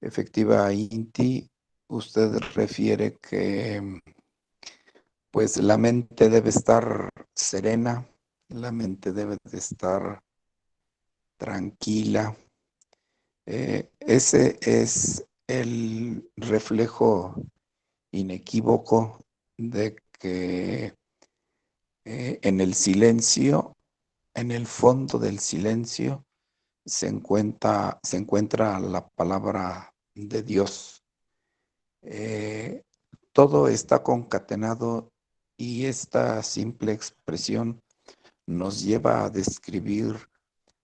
Efectivamente, usted refiere que pues la mente debe estar serena, la mente debe de estar tranquila. Ese es el reflejo inequívoco de que en el silencio, en el fondo del silencio, se encuentra la palabra de Dios. Todo está concatenado, y esta simple expresión nos lleva a describir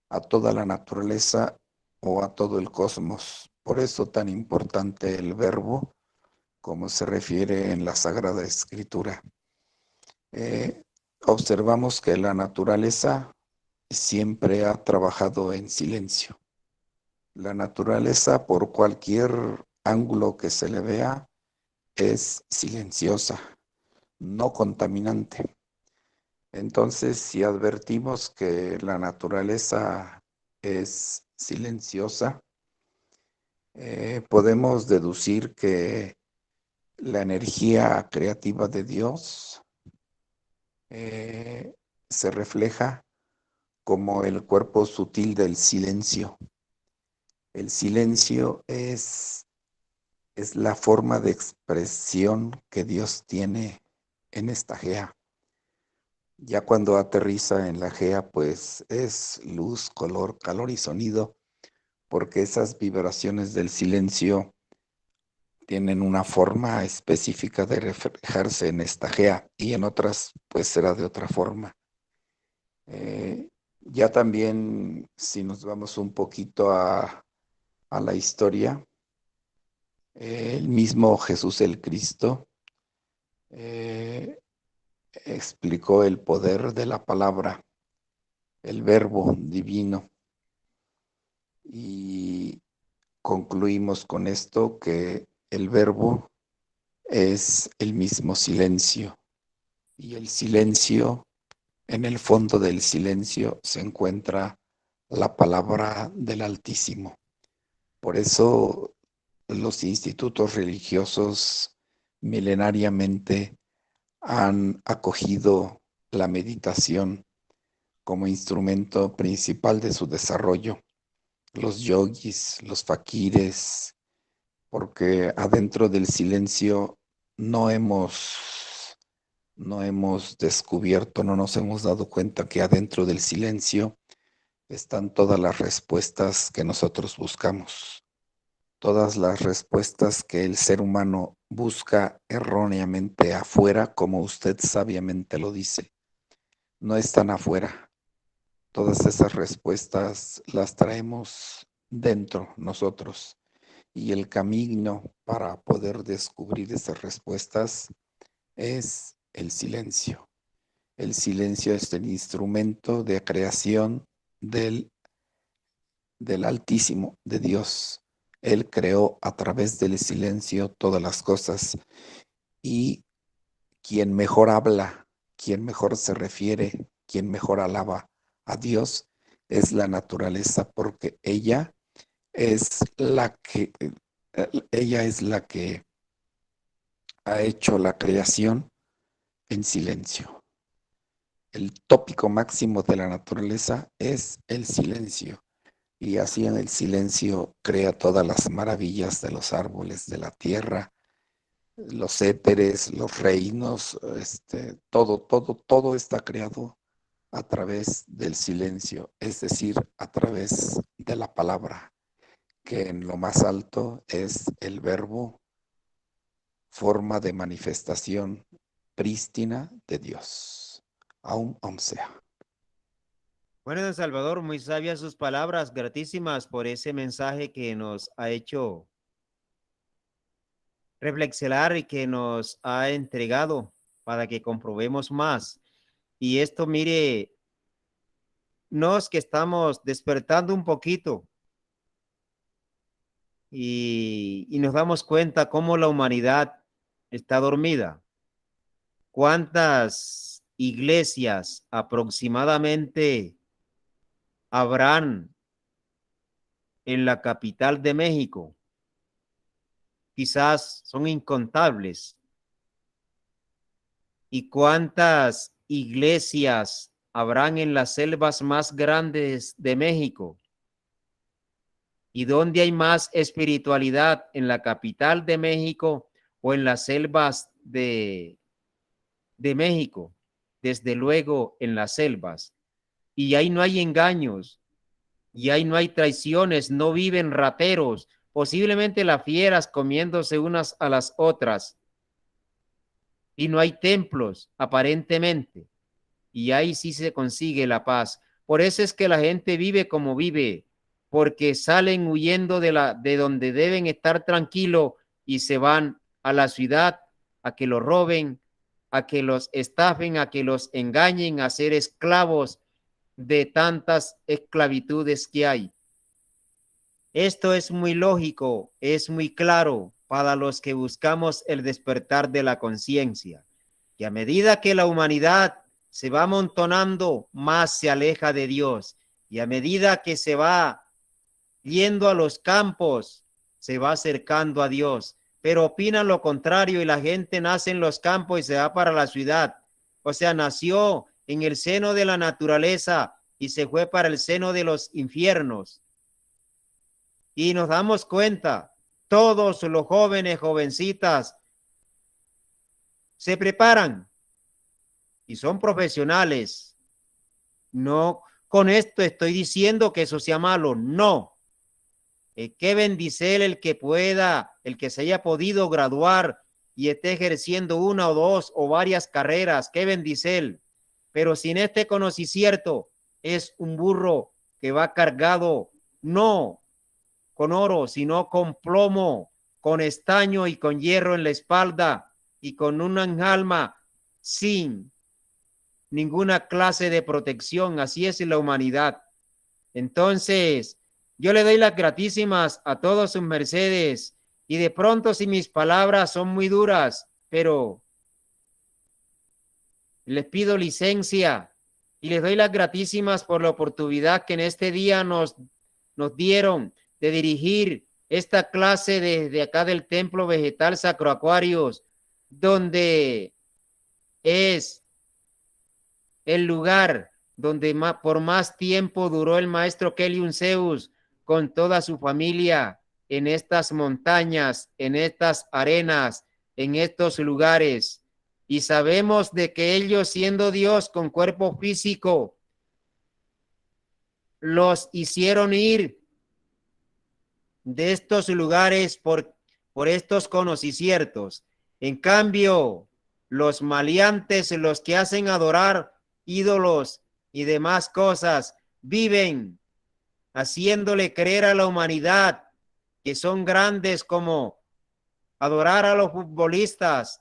a toda la naturaleza o a todo el cosmos. Por eso tan importante el verbo, como se refiere en la Sagrada Escritura. Observamos que la naturaleza siempre ha trabajado en silencio. La naturaleza, por cualquier ángulo que se le vea, es silenciosa, no contaminante. Entonces, si advertimos que la naturaleza es silenciosa, podemos deducir que la energía creativa de Dios se refleja como el cuerpo sutil del silencio. El silencio es la forma de expresión que Dios tiene en esta gea. Ya cuando aterriza en la gea, pues es luz, color, calor y sonido, porque esas vibraciones del silencio tienen una forma específica de reflejarse en esta gea, y en otras pues será de otra forma. Ya también, si nos vamos un poquito a la historia, el mismo Jesús el Cristo explicó el poder de la palabra, el verbo divino, y concluimos con esto que el verbo es el mismo silencio, y el silencio, en el fondo del silencio se encuentra la palabra del Altísimo. Por eso los institutos religiosos milenariamente han acogido la meditación como instrumento principal de su desarrollo. Los yogis, los fakires, porque adentro del silencio no hemos descubierto, no nos hemos dado cuenta que adentro del silencio están todas las respuestas que nosotros buscamos, todas las respuestas que el ser humano busca erróneamente afuera, como usted sabiamente lo dice. No están afuera. Todas esas respuestas las traemos dentro nosotros. Y el camino para poder descubrir esas respuestas es el silencio. El silencio es el instrumento de creación del Altísimo, de Dios. Él creó a través del silencio todas las cosas. Y quien mejor habla, quien mejor se refiere, quien mejor alaba a Dios es la naturaleza, porque ella es la que ha hecho la creación en silencio. El tópico máximo de la naturaleza es el silencio. Y así en el silencio crea todas las maravillas de los árboles, de la tierra, los éteres, los reinos, todo está creado a través del silencio, es decir, a través de la palabra, que en lo más alto es el verbo, forma de manifestación prístina de Dios. Aum sea. Bueno, don Salvador, muy sabias sus palabras, gratísimas por ese mensaje que nos ha hecho reflexionar y que nos ha entregado para que comprobemos más. Y esto, mire, nos que estamos despertando un poquito y nos damos cuenta cómo la humanidad está dormida. ¿Cuántas iglesias aproximadamente habrán en la capital de México? Quizás son incontables. ¿Y cuántas iglesias habrán en las selvas más grandes de México? ¿Y dónde hay más espiritualidad? ¿En la capital de México o en las selvas de México? Desde luego en las selvas. Y ahí no hay engaños, y ahí no hay traiciones, no viven rateros, posiblemente las fieras comiéndose unas a las otras. Y no hay templos, aparentemente. Y ahí sí se consigue la paz. Por eso es que la gente vive como vive, porque salen huyendo de donde deben estar tranquilos y se van a la ciudad a que los roben, a que los estafen, a que los engañen, a ser esclavos de tantas esclavitudes que hay. Esto es muy lógico, es muy claro para los que buscamos el despertar de la conciencia. Y a medida que la humanidad se va amontonando, más se aleja de Dios. Y a medida que se va yendo a los campos, se va acercando a Dios. Pero opinan lo contrario y la gente nace en los campos y se va para la ciudad. O sea, nació en el seno de la naturaleza y se fue para el seno de los infiernos. Y nos damos cuenta, todos los jóvenes, jovencitas, se preparan y son profesionales. No, con esto estoy diciendo que eso sea malo, no. Qué bendice el que pueda, el que se haya podido graduar y esté ejerciendo una o dos o varias carreras, qué bendice él. Pero sin este conocimiento es un burro que va cargado, no con oro, sino con plomo, con estaño y con hierro en la espalda y con una alma sin ninguna clase de protección. Así es la humanidad. Entonces, yo le doy las gratísimas a todos sus mercedes y de pronto si mis palabras son muy duras, pero les pido licencia y les doy las gratísimas por la oportunidad que en este día nos dieron de dirigir esta clase desde acá del Templo Vegetal Sacro Aquarius, donde es el lugar donde por más tiempo duró el maestro Kelly Zeus con toda su familia en estas montañas, en estas arenas, en estos lugares. Y sabemos de que ellos, siendo Dios con cuerpo físico, los hicieron ir de estos lugares por estos conos y ciertos. En cambio, los maleantes, los que hacen adorar ídolos y demás cosas, viven haciéndole creer a la humanidad que son grandes, como adorar a los futbolistas,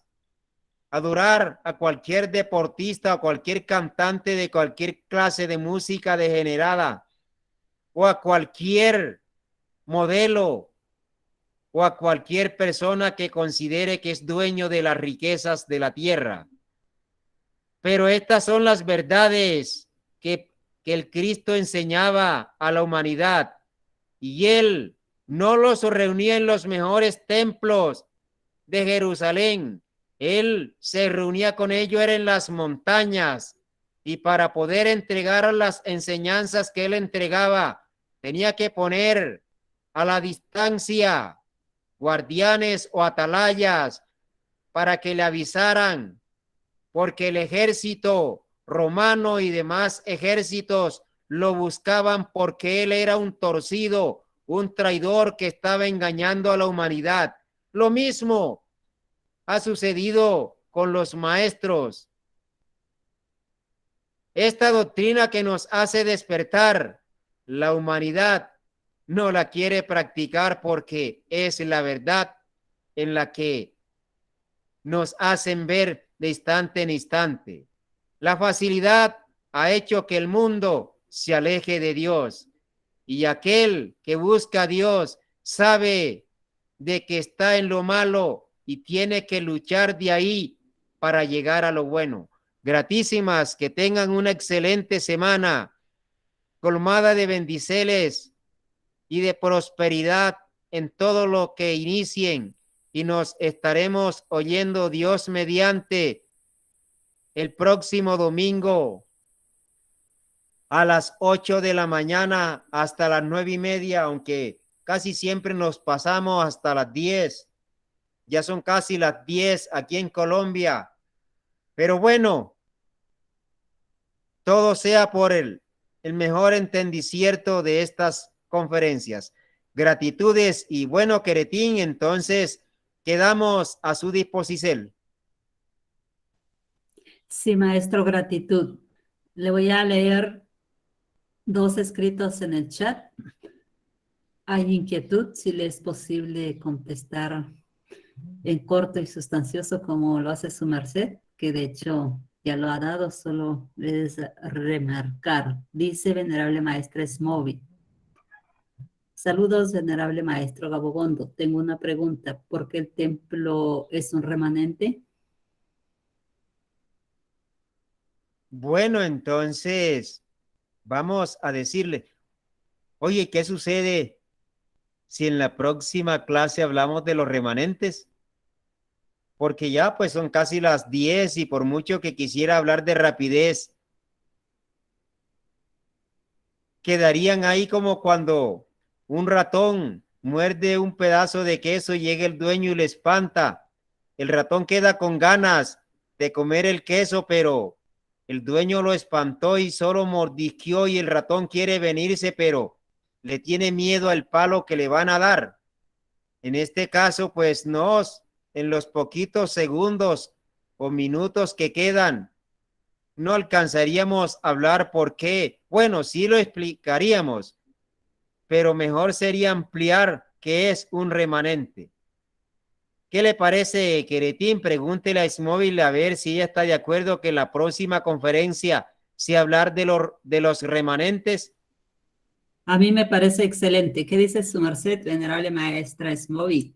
adorar a cualquier deportista, a cualquier cantante de cualquier clase de música degenerada, o a cualquier modelo, o a cualquier persona que considere que es dueño de las riquezas de la tierra. Pero estas son las verdades que el Cristo enseñaba a la humanidad, y él no los reunía en los mejores templos de Jerusalén. Él se reunía con ellos era en las montañas, y para poder entregar las enseñanzas que él entregaba, tenía que poner a la distancia guardianes o atalayas para que le avisaran, porque el ejército romano y demás ejércitos lo buscaban porque él era un torcido, un traidor que estaba engañando a la humanidad. Lo mismo ha sucedido con los maestros. Esta doctrina que nos hace despertar, la humanidad no la quiere practicar porque es la verdad en la que nos hacen ver de instante en instante. La facilidad ha hecho que el mundo se aleje de Dios, y aquel que busca a Dios sabe de que está en lo malo y tiene que luchar de ahí para llegar a lo bueno. Gratísimas, que tengan una excelente semana, colmada de bendiceles y de prosperidad en todo lo que inicien, y nos estaremos oyendo, Dios mediante, el próximo domingo a las 8 de la mañana hasta las 9:30, aunque casi siempre nos pasamos hasta las 10. Ya son casi las 10 aquí en Colombia. Pero bueno, todo sea por el mejor entendimiento de estas conferencias. Gratitudes y bueno, Queretín, entonces quedamos a su disposición. Sí, maestro, gratitud. Le voy a leer 2 escritos en el chat. Hay inquietud, si le es posible contestar en corto y sustancioso como lo hace su merced, que de hecho ya lo ha dado, solo es remarcar. Dice venerable maestra Smoby. Saludos, venerable maestro Gabogondo. Tengo una pregunta. ¿Por qué el templo es un remanente? Bueno, entonces vamos a decirle, oye, ¿qué sucede si en la próxima clase hablamos de los remanentes? Porque ya pues son casi las 10 y por mucho que quisiera hablar de rapidez, quedarían ahí como cuando un ratón muerde un pedazo de queso y llega el dueño y le espanta. El ratón queda con ganas de comer el queso, pero el dueño lo espantó y solo mordisqueó, y el ratón quiere venirse, pero le tiene miedo al palo que le van a dar. En este caso, pues en los poquitos segundos o minutos que quedan, no alcanzaríamos a hablar por qué. Bueno, sí lo explicaríamos, pero mejor sería ampliar qué es un remanente. ¿Qué le parece, Queretín? Pregúntele a Smoby a ver si ella está de acuerdo que la próxima conferencia sea hablar de los remanentes. A mí me parece excelente. ¿Qué dice su merced, venerable maestra Smoby?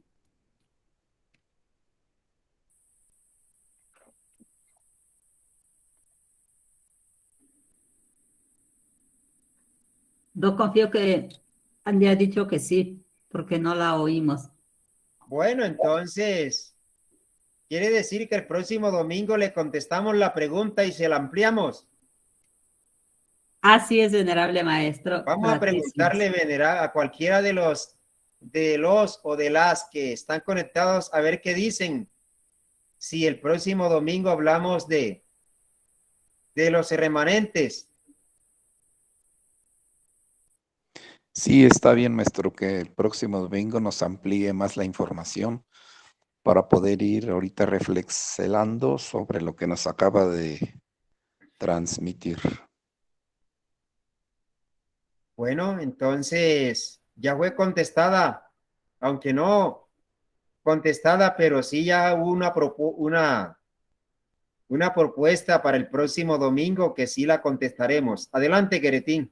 Yo confío que le ha dicho que sí, porque no la oímos. Bueno, entonces, quiere decir que el próximo domingo le contestamos la pregunta y se la ampliamos. Así es, venerable maestro. Vamos a Gratísimas. preguntarle, venerable, a cualquiera de los o de las que están conectados a ver qué dicen. Si el próximo domingo hablamos de los remanentes. Sí, está bien, maestro, que el próximo domingo nos amplíe más la información para poder ir ahorita reflexionando sobre lo que nos acaba de transmitir. Bueno, entonces ya fue contestada, aunque no contestada, pero sí ya hubo una propuesta para el próximo domingo que sí la contestaremos. Adelante, Queretín.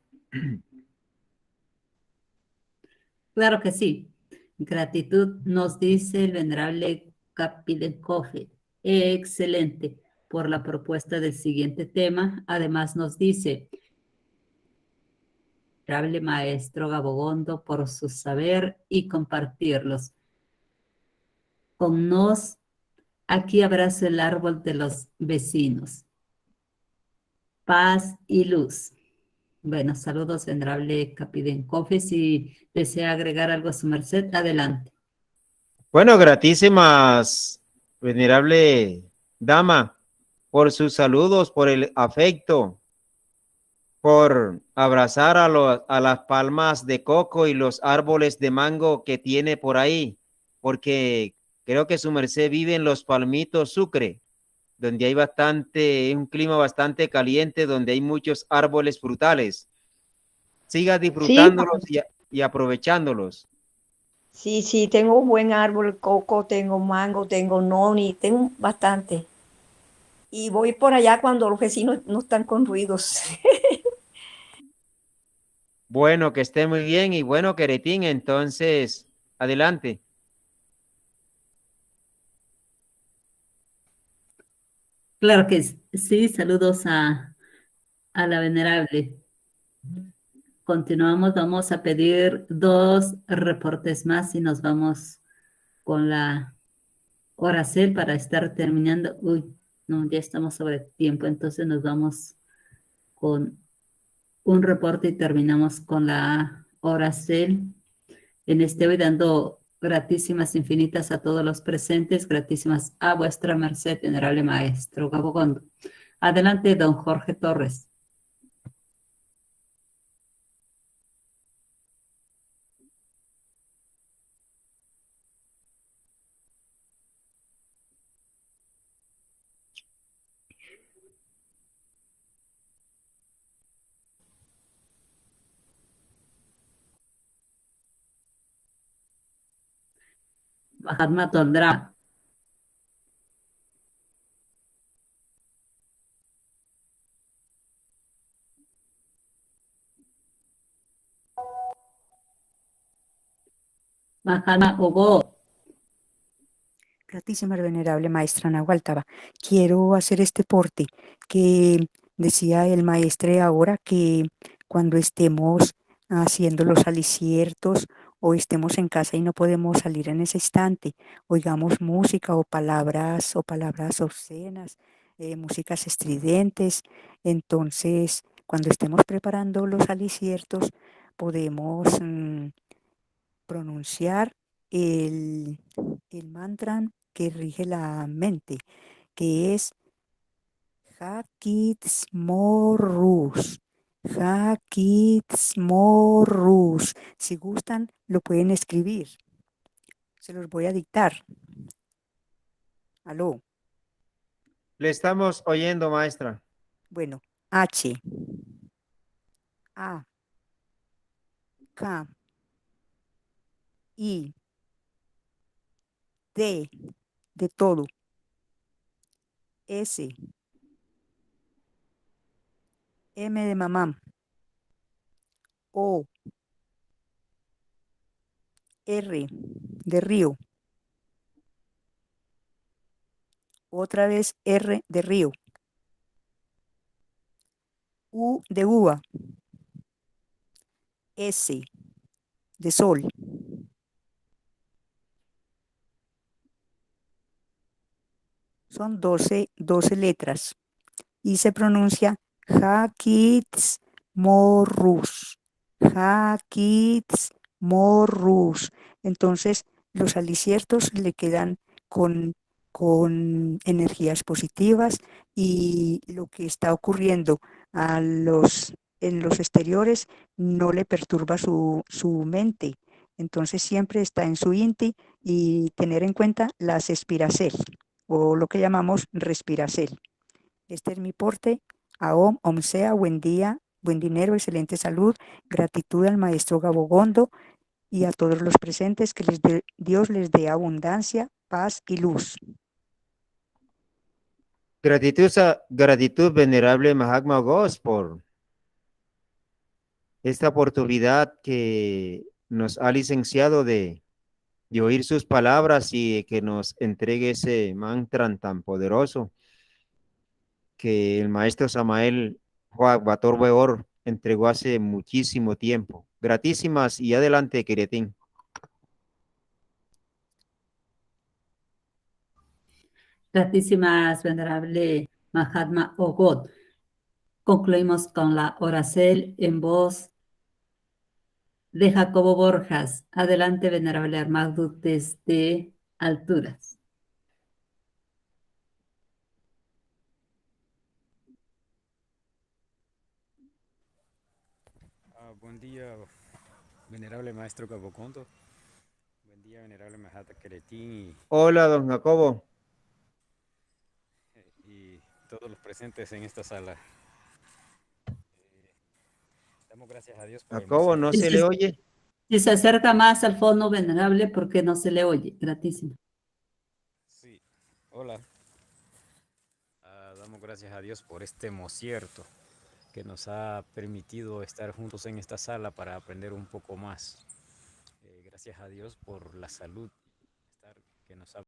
Claro que sí. Gratitud nos dice el venerable Capidencofe. Excelente por la propuesta del siguiente tema. Además nos dice, venerable maestro Gabogondo, por su saber y compartirlos. Con nos, aquí abrazo el árbol de los vecinos. Paz y luz. Bueno, saludos, venerable Capidencofe. Si desea agregar algo a su merced, adelante. Bueno, gratísimas, venerable dama, por sus saludos, por el afecto, por abrazar a las palmas de coco y los árboles de mango que tiene por ahí, porque creo que su merced vive en los Palmitos Sucre, donde hay un clima bastante caliente, donde hay muchos árboles frutales. Siga Sí, disfrutándolos y aprovechándolos. sí, tengo un buen árbol, coco, tengo mango, tengo noni, tengo bastante. Y voy por allá cuando los vecinos no están con ruidos. Bueno, que esté muy bien y bueno, Queretín, entonces, adelante. Claro que sí, saludos a la venerable. Continuamos, vamos a pedir 2 reportes más y nos vamos con la hora cel para estar terminando. Uy, no, ya estamos sobre tiempo, entonces nos vamos con un reporte y terminamos con la hora cel. En este hoy dando gratísimas infinitas a todos los presentes, gratísimas a vuestra merced, venerable maestro Gabogondo. Adelante, don Jorge Torres. Mahatma Tondra. Mahatma Ogo. Gratísima venerable maestra Nahualtaba. Quiero hacer este porte que decía el maestre ahora, que cuando estemos haciendo los aliciertos o estemos en casa y no podemos salir en ese instante, oigamos música o palabras obscenas, músicas estridentes. Entonces, cuando estemos preparando los aliciertos, podemos pronunciar el mantra que rige la mente, que es Hakitsmorrus. Hakitsmorrus. Si gustan, lo pueden escribir. Se los voy a dictar. Aló. Le estamos oyendo, maestra. Bueno, H, A, K, I, D, de todo. S, M de mamá. O, R, de río. Otra vez R de río. U de uva. S de sol. Son 12 letras y se pronuncia Hakitsmorrus. morrus. Hakits morrus. Entonces, los alisiertos le quedan con energías positivas y lo que está ocurriendo en los exteriores no le perturba su mente. Entonces siempre está en su inti y tener en cuenta las espiracel o lo que llamamos respiracel. Este es mi porte. Aom, Om sea, buen día, buen dinero, excelente salud, gratitud al maestro Gabogondo y a todos los presentes, que Dios les dé abundancia, paz y luz. Gratitud, venerable Mahatma Ghosh, por esta oportunidad que nos ha licenciado de oír sus palabras y que nos entregue ese mantra tan poderoso que el maestro Samael Bator Weor entregó hace muchísimo tiempo. Gratísimas y adelante, Queretín. Gratísimas, venerable Mahatma Ogot. Concluimos con la oracel en voz de Jacobo Borjas. Adelante, venerable Armando, desde alturas. Buen día, venerable maestro Gabogondo. Buen día, venerable Mahata Queretín Hola, don Jacobo. y todos los presentes en esta sala. Damos gracias a Dios por el Jacobo, ¿no se le oye? Si se acerca más al fondo, venerable, porque no se le oye. Gratísimo. Sí, hola. Damos gracias a Dios por este mocierto que nos ha permitido estar juntos en esta sala para aprender un poco más. Gracias a Dios por la salud que nos ha